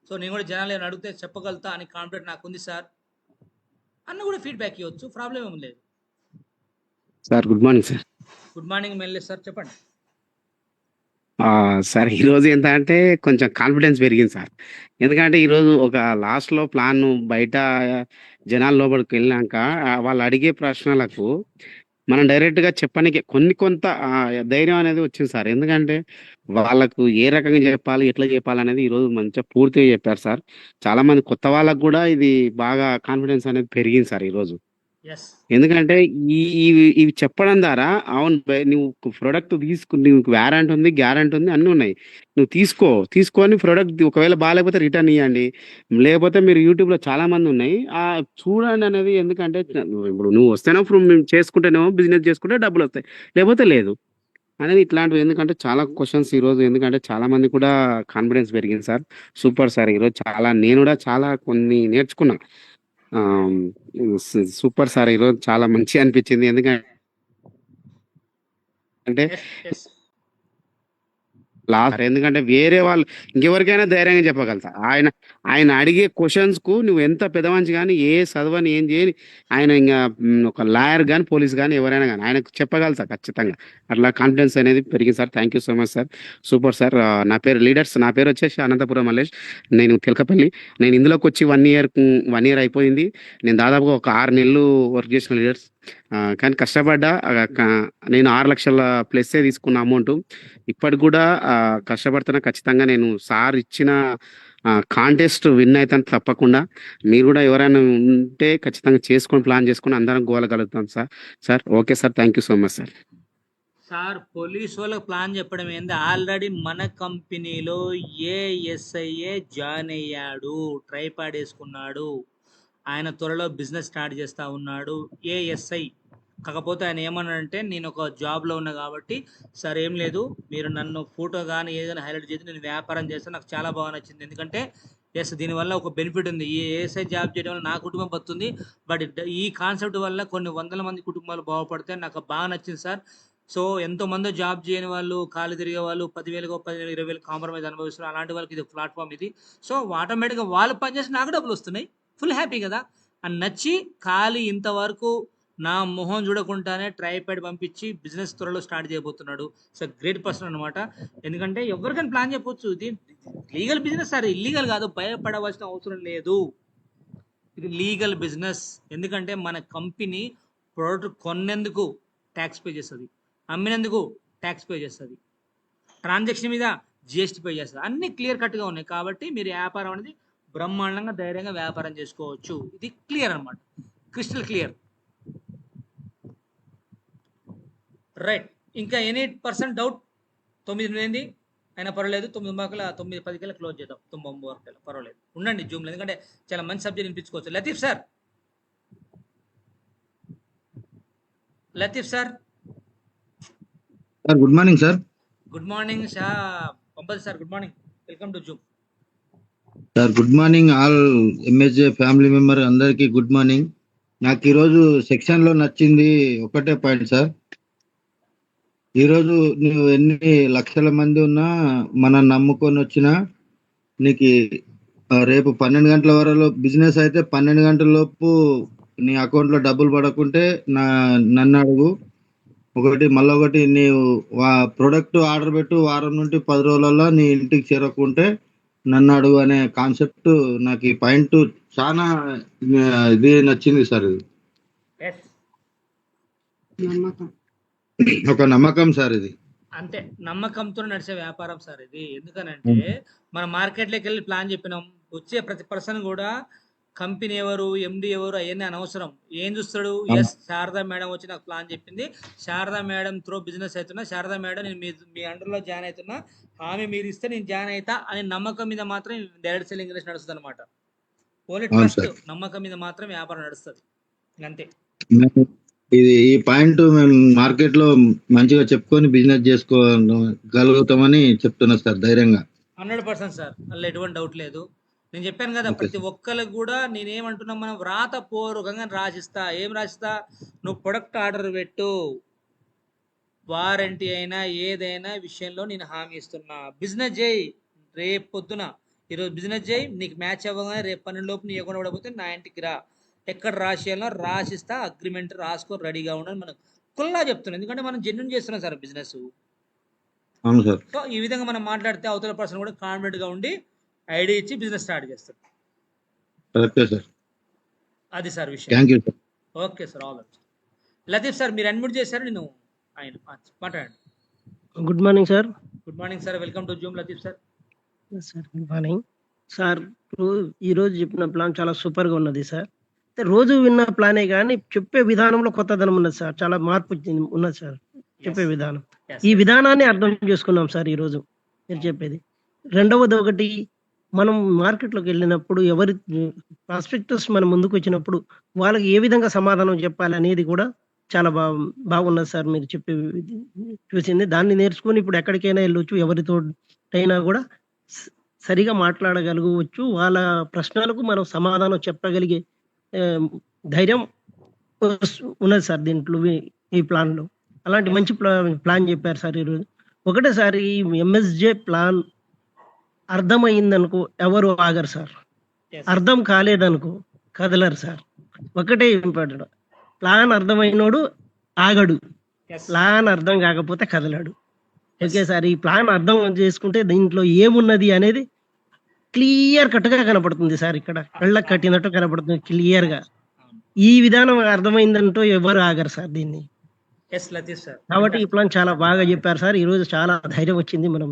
సో నేను కూడా జనాలు ఏమైనా అడిగితే చెప్పగలుగుతా అని కాన్ఫిడెంట్ నాకు ఉంది సార్ అన్న కూడా ఫీడ్బ్యాక్ ఇవ్వచ్చు. ప్రాబ్లం ఏం లేదు sir. Good morning sir. Good morning మెల్లి సార్, చెప్పండి. సార్ ఈరోజు ఎంత అంటే కొంచెం కాన్ఫిడెన్స్ పెరిగింది సార్. ఎందుకంటే ఈరోజు ఒక లాస్ట్లో ప్లాన్ బయట జనాల లోపలికి వెళ్ళాక వాళ్ళు అడిగే ప్రశ్నలకు మనం డైరెక్ట్గా చెప్పడానికి కొంత ధైర్యం అనేది వచ్చింది సార్. ఎందుకంటే వాళ్ళకు ఏ రకంగా చెప్పాలి, ఎట్లా చెప్పాలి అనేది ఈరోజు మంచిగా పూర్తిగా చెప్పారు సార్. చాలా మంది కొత్త వాళ్ళకు కూడా ఇది బాగా కాన్ఫిడెన్స్ అనేది పెరిగింది సార్ ఈరోజు. ఎందుకంటే ఇవి చెప్పడం ద్వారా అవును నువ్వు ప్రొడక్ట్ నీకు వారంటీ ఉంది, గ్యారంటీ ఉంది, అన్నీ ఉన్నాయి. నువ్వు తీసుకొని ప్రొడక్ట్ ఒకవేళ బాగాలేకపోతే రిటర్న్ ఇవ్వండి. లేకపోతే మీరు యూట్యూబ్లో చాలా మంది ఉన్నాయి చూడండి అనేది. ఎందుకంటే ఇప్పుడు నువ్వు వస్తేనే మేము చేసుకుంటేనేమో బిజినెస్ చేసుకుంటే డబ్బులు వస్తాయి, లేకపోతే లేదు అనేది ఇట్లాంటివి. ఎందుకంటే చాలా క్వశ్చన్స్ ఈరోజు, ఎందుకంటే చాలా మంది కూడా కాన్ఫిడెన్స్ పెరిగింది సార్. Super sir. ఈరోజు నేను కూడా చాలా కొన్ని నేర్చుకున్నా. Super sir. ఈరోజు చాలా మంచిగా అనిపించింది. ఎందుకంటే ఎందుకంటే వేరే వాళ్ళు ఇంకెవరికైనా ధైర్యంగా చెప్పగలుగుతా. ఆయన అడిగే క్వశ్చన్స్ కు నువ్వు ఎంత పెద్ద మనిషి కానీ, ఏ చదవని ఏం చేయని ఆయన ఇంకా ఒక లాయర్ కానీ, పోలీస్ కానీ, ఎవరైనా కానీ ఆయనకు చెప్పగలుగుతా ఖచ్చితంగా. అట్లా కాన్ఫిడెన్స్ అనేది పెరిగింది sir. Thank you so much sir. Super sir. నా పేరు లీడర్స్. నా పేరు వచ్చేసి అనంతపురం మల్లేష్. నేను తెలకపల్లి. నేను ఇందులోకి వచ్చి 1 ఇయర్ అయిపోయింది. నేను దాదాపుగా ఒక 6 నెలలు వర్క్ చేసిన లీడర్స్. కానీ కష్టపడ్డా. నేను 6 లక్షల ప్లస్ తీసుకున్న అమౌంట్. ఇప్పటికి కూడా కష్టపడుతున్నా. ఖచ్చితంగా నేను సార్ ఇచ్చిన కాంటెస్ట్ విన్ అవుతాను తప్పకుండా. మీరు కూడా ఎవరైనా ఉంటే ఖచ్చితంగా చేసుకొని ప్లాన్ చేసుకొని అందరం గోలగలుగుతాం sir. Okay sir. Thank you so much sir. Sir police వాళ్ళకి ప్లాన్ చెప్పడం ఏంది, ఆల్రెడీ మన కంపెనీలో ఏఎస్ఐఏ జాయిన్ అయ్యాడు, ట్రైపాడ్ వేసుకున్నాడు, ఆయన త్వరలో బిజినెస్ స్టార్ట్ చేస్తా ఉన్నాడు ఏఎస్ఐ. కాకపోతే ఆయన ఏమన్నాడంటే, నేను ఒక జాబ్లో ఉన్నా కాబట్టి సార్ ఏం లేదు, మీరు నన్ను ఫోటో కానీ ఏదైనా హైలైట్ చేసి నేను వ్యాపారం చేస్తే నాకు చాలా బాగా నచ్చింది, ఎందుకంటే ఎస్ దీనివల్ల ఒక బెనిఫిట్ ఉంది, ఈ ఏఎస్ఐ జాబ్ చేయడం వల్ల నా కుటుంబం బతుంది, బట్ ఈ కాన్సెప్ట్ వల్ల కొన్ని వందల మంది కుటుంబాలు బాగుపడితే నాకు బాగా నచ్చింది సార్. సో ఎంతోమంది జాబ్ చేయని వాళ్ళు, ఖాళీ తిరిగే వాళ్ళు 10,000 15,000 20,000 కాంప్రమైజ్ అనుభవిస్తున్నారు, అలాంటి వాళ్ళకి ఇది ప్లాట్ఫామ్ ఇది. సో ఆటోమేటిక్గా వాళ్ళు పనిచేసి నాకు డబ్బులు వస్తున్నాయి, ఫుల్ హ్యాపీ కదా అని నచ్చి ఖాళీ ఇంతవరకు నా మొహం చూడకుండానే ట్రైపాడ్ పంపించి బిజినెస్ త్వరలో స్టార్ట్ చేయబోతున్నాడు. సో గ్రేట్ పర్సన్ అనమాట. ఎందుకంటే ఎవరికైనా ప్లాన్ చెప్పొచ్చు, ఇది లీగల్ బిజినెస్ సార్, ఇల్లీగల్ కాదు, భయపడవలసిన అవసరం లేదు, ఇది లీగల్ బిజినెస్. ఎందుకంటే మన కంపెనీ ప్రోడక్ట్ కొన్నందుకు ట్యాక్స్ పే చేస్తుంది, అమ్మినందుకు ట్యాక్స్ పే చేస్తుంది, ట్రాన్సాక్షన్ మీద జిఎస్టీ పే చేస్తుంది, అన్ని క్లియర్ కట్గా ఉన్నాయి. కాబట్టి మీరు వ్యాపారం అనేది బ్రహ్మాండంగా ధైర్యంగా వ్యాపారం చేసుకోవచ్చు. ఇది క్లియర్ అనమాట, క్రిస్టల్ క్లియర్. రైట్, ఇంకా ఎనీ పర్సెంట్ డౌట్? 9 అయినా పర్వాలేదు, 9:10 క్లోజ్ చేద్దాం, 9 వరకు పర్వాలేదు, ఉండండి జూమ్లో, ఎందుకంటే చాలా మంచి సబ్జెక్ట్ వినిపించుకోవచ్చు. Latif sir, Latif sir. Sir good morning sir. Good morning షా పంపది sir, good morning, welcome to Zoom. Sir good morning all MSJ family member అందరికీ గుడ్ మార్నింగ్. నాకు ఈరోజు సెక్షన్లో నచ్చింది ఒకటే పాయింట్ సార్. ఈరోజు నువ్వు ఎన్ని లక్షల మంది ఉన్నా మనం నమ్ముకొని వచ్చినా నీకు రేపు 12 గంటల వరకు బిజినెస్ అయితే 12 గంటల లోపు నీ అకౌంట్లో డబ్బులు పడకుంటే నన్ను అడుగు. ఒకటి నీవు ప్రొడక్ట్ ఆర్డర్ పెట్టు, వారం నుండి 10 రోజులలో నీ ఇంటికి చేరకుంటే నన్ను అడుగు అనే కాన్సెప్ట్ నాకు ఈ పాయింట్ చాలా ఇది నచ్చింది సార్. ఇది ఒక నమ్మకం సార్, ఇది అంతే, నమ్మకంతో నడిచే వ్యాపారం సార్ ఇది. ఎందుకనంటే మన మార్కెట్లోకి వెళ్ళి ప్లాన్ చెప్పినాం, వచ్చే ప్రతి పర్సన్ కూడా కంపెనీ ఎవరు, ఎండి ఎవరు అవన్నీ అనవసరం, ఏం చూస్తాడు, ఎస్ శారదా మేడం వచ్చి నాకు ప్లాన్ చెప్పింది, శారదా మేడం త్రో బిజినెస్ అవుతున్నా, శారదా మేడం నేను మీ అండర్లో జాయిన్ అవుతున్నా, హామీ మీరు ఇస్తే నేను జాయిన్ అవుతా అనే నమ్మకం మీద మాత్రం డైరెక్ట్ సెల్లింగ్ నడుస్తుంది అనమాట. ఓన్లీ ట్రస్ట్, నమ్మకం మీద మాత్రం వ్యాపారం నడుస్తుంది, అంతే. ఇది ఈ పాయింట్ మేము మార్కెట్ లో మంచిగా చెప్పుకొని బిజినెస్ చేసుకోగలుగుతామని చెప్తున్నా సార్, ధైర్యంగా. 100% సార్, అందులో ఎటువంటి డౌట్ లేదు. నేను చెప్పాను కదా, ప్రతి ఒక్కరికి కూడా నేనేమంటున్నా, మనం వ్రాతపూర్వకంగా రాసిస్తా. ఏం రాసిస్తా? నువ్వు ప్రొడక్ట్ ఆర్డర్ పెట్టు, వారంటీ అయినా ఏదైనా విషయంలో నేను హామీ ఇస్తున్నా, బిజినెస్ చేయి, రేపు పొద్దున ఈరోజు బిజినెస్ చేయి, నీకు మ్యాచ్ అవ్వగానే రేపు 12 లోపు నీ అకౌంట్ పడకపోతే నా ఇంటికి రా, ఎక్కడ రాసేయాలో రాసిస్తా, అగ్రిమెంట్ రాసుకో, రెడీగా ఉండని మనం కుల్లా చెప్తున్నాం. ఎందుకంటే మనం జెన్యున్ చేస్తున్నాం సార్ బిజినెస్. అవును సార్. సో ఈ విధంగా మనం మాట్లాడితే అవతల పర్సన్ కూడా కాన్ఫిడెంట్గా ఉండి ఐడియా ఇచ్చి బిజినెస్ స్టార్ట్ చేస్తాడు. అది సార్ విషయం. Thank you sir. Okay sir, all right. Latif sir మీరు అన్మ్యూట్ చేశారు, నేను ఆయన మాట్లాడండి. Good morning sir. Good morning sir, welcome to Zoom. Latif sir. Sir good morning sir. ఈరోజు చెప్పిన ప్లాన్ చాలా సూపర్గా ఉన్నది సార్. రోజు విన్న ప్లానే కానీ చెప్పే విధానంలో కొత్తదనం ఉన్నది సార్, చాలా మార్పు ఉన్నది సార్ చెప్పే విధానం. ఈ విధానాన్ని అర్థం చేసుకున్నాం సార్ ఈరోజు మీరు చెప్పేది. రెండవది ఒకటి, మనం మార్కెట్లోకి వెళ్ళినప్పుడు ఎవరి ప్రాస్పెక్టస్ మన ముందుకు వచ్చినప్పుడు వాళ్ళకి ఏ విధంగా సమాధానం చెప్పాలి అనేది కూడా చాలా బాగున్నది సార్ మీరు చెప్పే చూసింది. దాన్ని నేర్చుకొని ఇప్పుడు ఎక్కడికైనా వెళ్ళొచ్చు, ఎవరితోటైనా కూడా సరిగా మాట్లాడగలగవచ్చు, వాళ్ళ ప్రశ్నలకు మనం సమాధానం చెప్పగలిగే ధైర్యం ఉన్నది సార్ దీంట్లో, ఈ ప్లాన్లో. అలాంటి మంచి ప్లాన్ చెప్పారు సార్ ఈరోజు. ఒకటే సార్, ఈ ఎంఎస్జే ప్లాన్ అర్థమైందనుకో ఎవరు ఆగరు సార్, అర్థం కాలేదనుకో కదలరు సార్. ఒకటే ఇంపార్టెంట్, ప్లాన్ అర్థమైనోడు ఆగడు, ప్లాన్ అర్థం కాకపోతే కదలడు. ఓకే సార్, ఈ ప్లాన్ అర్థం చేసుకుంటే దీంట్లో ఏమున్నది అనేది క్లియర్ కట్గా కనపడుతుంది సార్, ఇక్కడ కళ్ళకు కట్టినట్టు కనపడుతుంది క్లియర్గా. ఈ విధానం అర్థమైందంటూ ఎవరు ఆగరు సార్ దీన్ని. కాబట్టి ఈ ప్లాన్ చాలా బాగా చెప్పారు సార్. ఈరోజు చాలా ధైర్యం వచ్చింది, మనం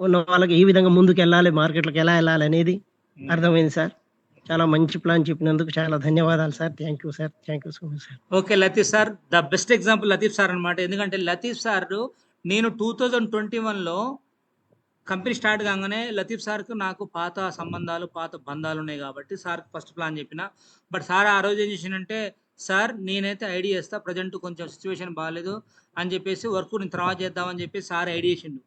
ఉన్న వాళ్ళకి ఏ విధంగా ముందుకు వెళ్ళాలి, మార్కెట్లోకి ఎలా వెళ్ళాలి అనేది అర్థమైంది సార్. చాలా మంచి ప్లాన్ చెప్పినందుకు చాలా ధన్యవాదాలు sir. Thank you sir. Thank you so much sir. Okay Latif sir, the best example Latif sir అనమాట. ఎందుకంటే లతీఫ్ సార్ నేను 2021లో కంపెనీ స్టార్ట్ కాగానే లతీఫ్ సార్కి నాకు పాత సంబంధాలు పాత బంధాలు ఉన్నాయి కాబట్టి సార్కి ఫస్ట్ ప్లాన్ చెప్పిన. బట్ సార్ ఆ రోజు ఏం చేసిండంటే, సార్ నేనైతే ఐడియా చేస్తా, ప్రజెంట్ కొంచెం సిచ్యువేషన్ బాగాలేదు అని చెప్పేసి వర్క్ నేను తర్వాత చేద్దామని చెప్పి సార్ ఐడియా చేసిండు.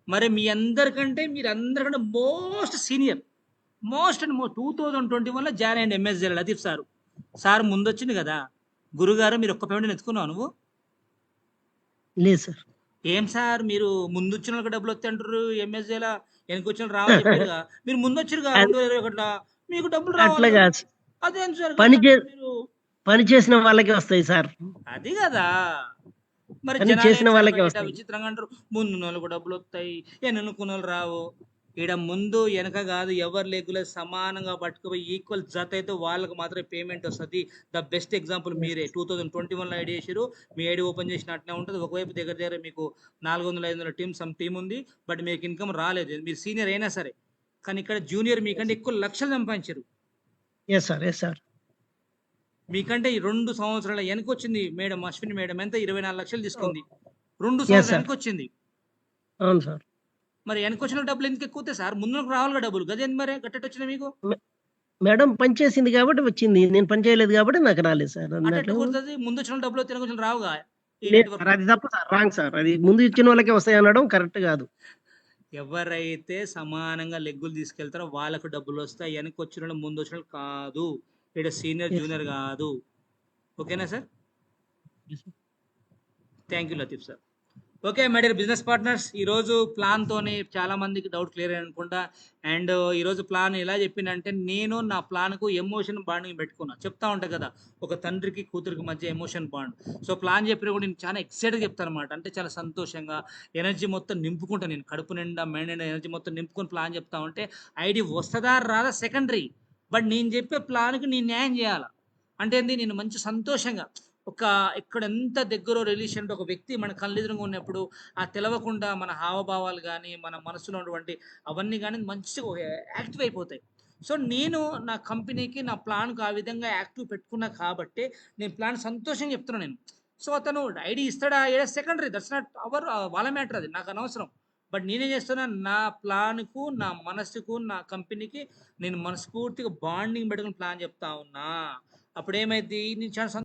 మరి మీ అందరికంటే మీరు అందరికంటే మోస్ట్ సీనియర్, మోస్ట్ అండ్ 2021లో జాయిన్ అయ్యండి ఎంఎస్జే లతీఫ్ సార్. సార్ ముందు వచ్చింది కదా, గురుగారు మీరు ఒక్క పేమెంట్ ఎత్తుకున్నావు నువ్వు? లేదు సార్. ఏం సార్ మీరు ముందు వచ్చిన వాళ్ళకి డబ్బులు వస్తాయి అంటారు, ఎంఎస్జేలా వెనక వచ్చిన వాళ్ళు రావాలి చెప్పారుగా, మీరు ముందు వచ్చిరుగా 2021లో, మీకు డబ్బులు అట్లా రావాలి. కాదు సార్. అదేం సార్ పని చే మీరు పని చేసిన వాళ్ళకే వస్తాయి సార్. అది కదా. మరి పని జనాలు చేసిన ఏంటి సార్ వాళ్ళకే బయట వస్తాయి. విచిత్రంగా అంటారు, ముందు వాళ్ళకు డబ్బులు వస్తాయి, వెనుకున్న వాళ్ళు రావు. ఈడ ముందు వెనక కాదు, ఎవరు లేకులే సమానంగా పట్టుకుపోయి ఈక్వల్ జత అయితే వాళ్ళకి మాత్రమే పేమెంట్ వస్తుంది. ద బెస్ట్ ఎగ్జాంపుల్ మీరే. 2021లో ఐడి చేసారు, మీ ఐడి ఓపెన్ చేసిన అట్నే ఉంటుంది. ఒకవైపు దగ్గర దగ్గర మీకు 400-500 టీం ఉంది, బట్ మీకు ఇన్కమ్ రాలేదు. మీరు సీనియర్ అయినా సరే, కానీ ఇక్కడ జూనియర్ మీకంటే ఎక్కువ లక్షలు సంపాదించారు. Yes sir. Yes sir. మీకంటే ఈ 2 సంవత్సరాల వెనకొచ్చింది మేడం, అశ్విని మేడం ఎంత 24 లక్షలు తీసుకుంది, 2 Yes, సంవత్సరాలు sir. వెనకొచ్చింది. అవును సార్. మరి వెనకొచ్చిన డబ్బులు ఎందుకు ఎక్కువ వస్తాయి సార్? ముందుకు రావాలిగా డబ్బులు, గదేంది మరి గట్టెట్ వచ్చినాయి మీకు? మేడం పని చేసింది కాబట్టి వచ్చింది. నేను పని చేయలేదు కాబట్టి నాకు రాలేదు సార్ అట్ట అన్నట్లు. కుడుతుంది, ముందు వచ్చిన డబ్బులు వెనక వచ్చిన రావుగా ఈ లేదు నెట్వర్క్. సార్, అది తప్పు సార్. Wrong sir. అది ముందు ఇచ్చిన వాళ్ళకే వస్తాయి అనడం కరెక్ట్ కాదు. ఎవరైతే సమానంగా లెగ్గులు తీసుకెళ్తారో వాళ్ళకు డబ్బులు వస్తాయి, వెనక వచ్చిన వాళ్ళు ముందు వచ్చిన వాళ్ళు కాదు. ఇక్కడ సీనియర్ Yes, జూనియర్ కాదు. ఓకేనా sir? Yes, sir. Thank you Latif sir. Okay my dear business partners, ఈరోజు ప్లాన్తోనే చాలా మందికి డౌట్ క్లియర్ అనుకుంటా. అండ్ ఈరోజు ప్లాన్ ఎలా చెప్పిందంటే, నేను నా ప్లాన్కు ఎమోషన్ బాండింగ్ పెట్టుకున్నా. చెప్తా ఉంటా కదా, ఒక తండ్రికి కూతురికి మధ్య ఎమోషన్ బాండ్. సో ప్లాన్ చెప్పిన కూడా నేను చాలా ఎక్సైట్గా చెప్తాను అనమాట. అంటే చాలా సంతోషంగా ఎనర్జీ మొత్తం నింపుకుంటాను. నేను కడుపు నిండా మైండ్ నిండా ఎనర్జీ మొత్తం నింపుకొని ప్లాన్ చెప్తా ఉంటే ఐడి వస్తుందా రాదా సెకండరీ, బట్ నేను చెప్పే ప్లాన్కి నేను న్యాయం చేయాలి. అంటే ఏంది, నేను మంచి సంతోషంగా ఒక ఇక్కడ ఎంత దగ్గర రిలేషన్ ఒక వ్యక్తి మన కళ్ళెదురుగా ఉన్నప్పుడు ఆ తెలవకుండా మన హావభావాలు కానీ మన మనసులో ఉన్నటువంటి అవన్నీ కానీ మంచిగా యాక్టివ్ అయిపోతాయి. సో నేను నా కంపెనీకి నా ప్లాన్కు ఆ విధంగా యాక్టివ్ పెట్టుకున్నా కాబట్టి నేను ప్లాన్ సంతోషంగా చెప్తున్నాను నేను. సో అతను ఐడి ఇస్తాడా ఏడా సెకండరీ, దట్స్ నాట్ అవర్ వాళ్ళ మ్యాటర్, అది నాకు అనవసరం. బట్ నేనేం చేస్తున్నా, నా ప్లాన్కు నా మనసుకు నా కంపెనీకి నేను మనస్ఫూర్తిగా బాండింగ్ పెట్టుకుని ప్లాన్ చెప్తా ఉన్నా. అప్పుడు ఏమైంది, నేను చాలా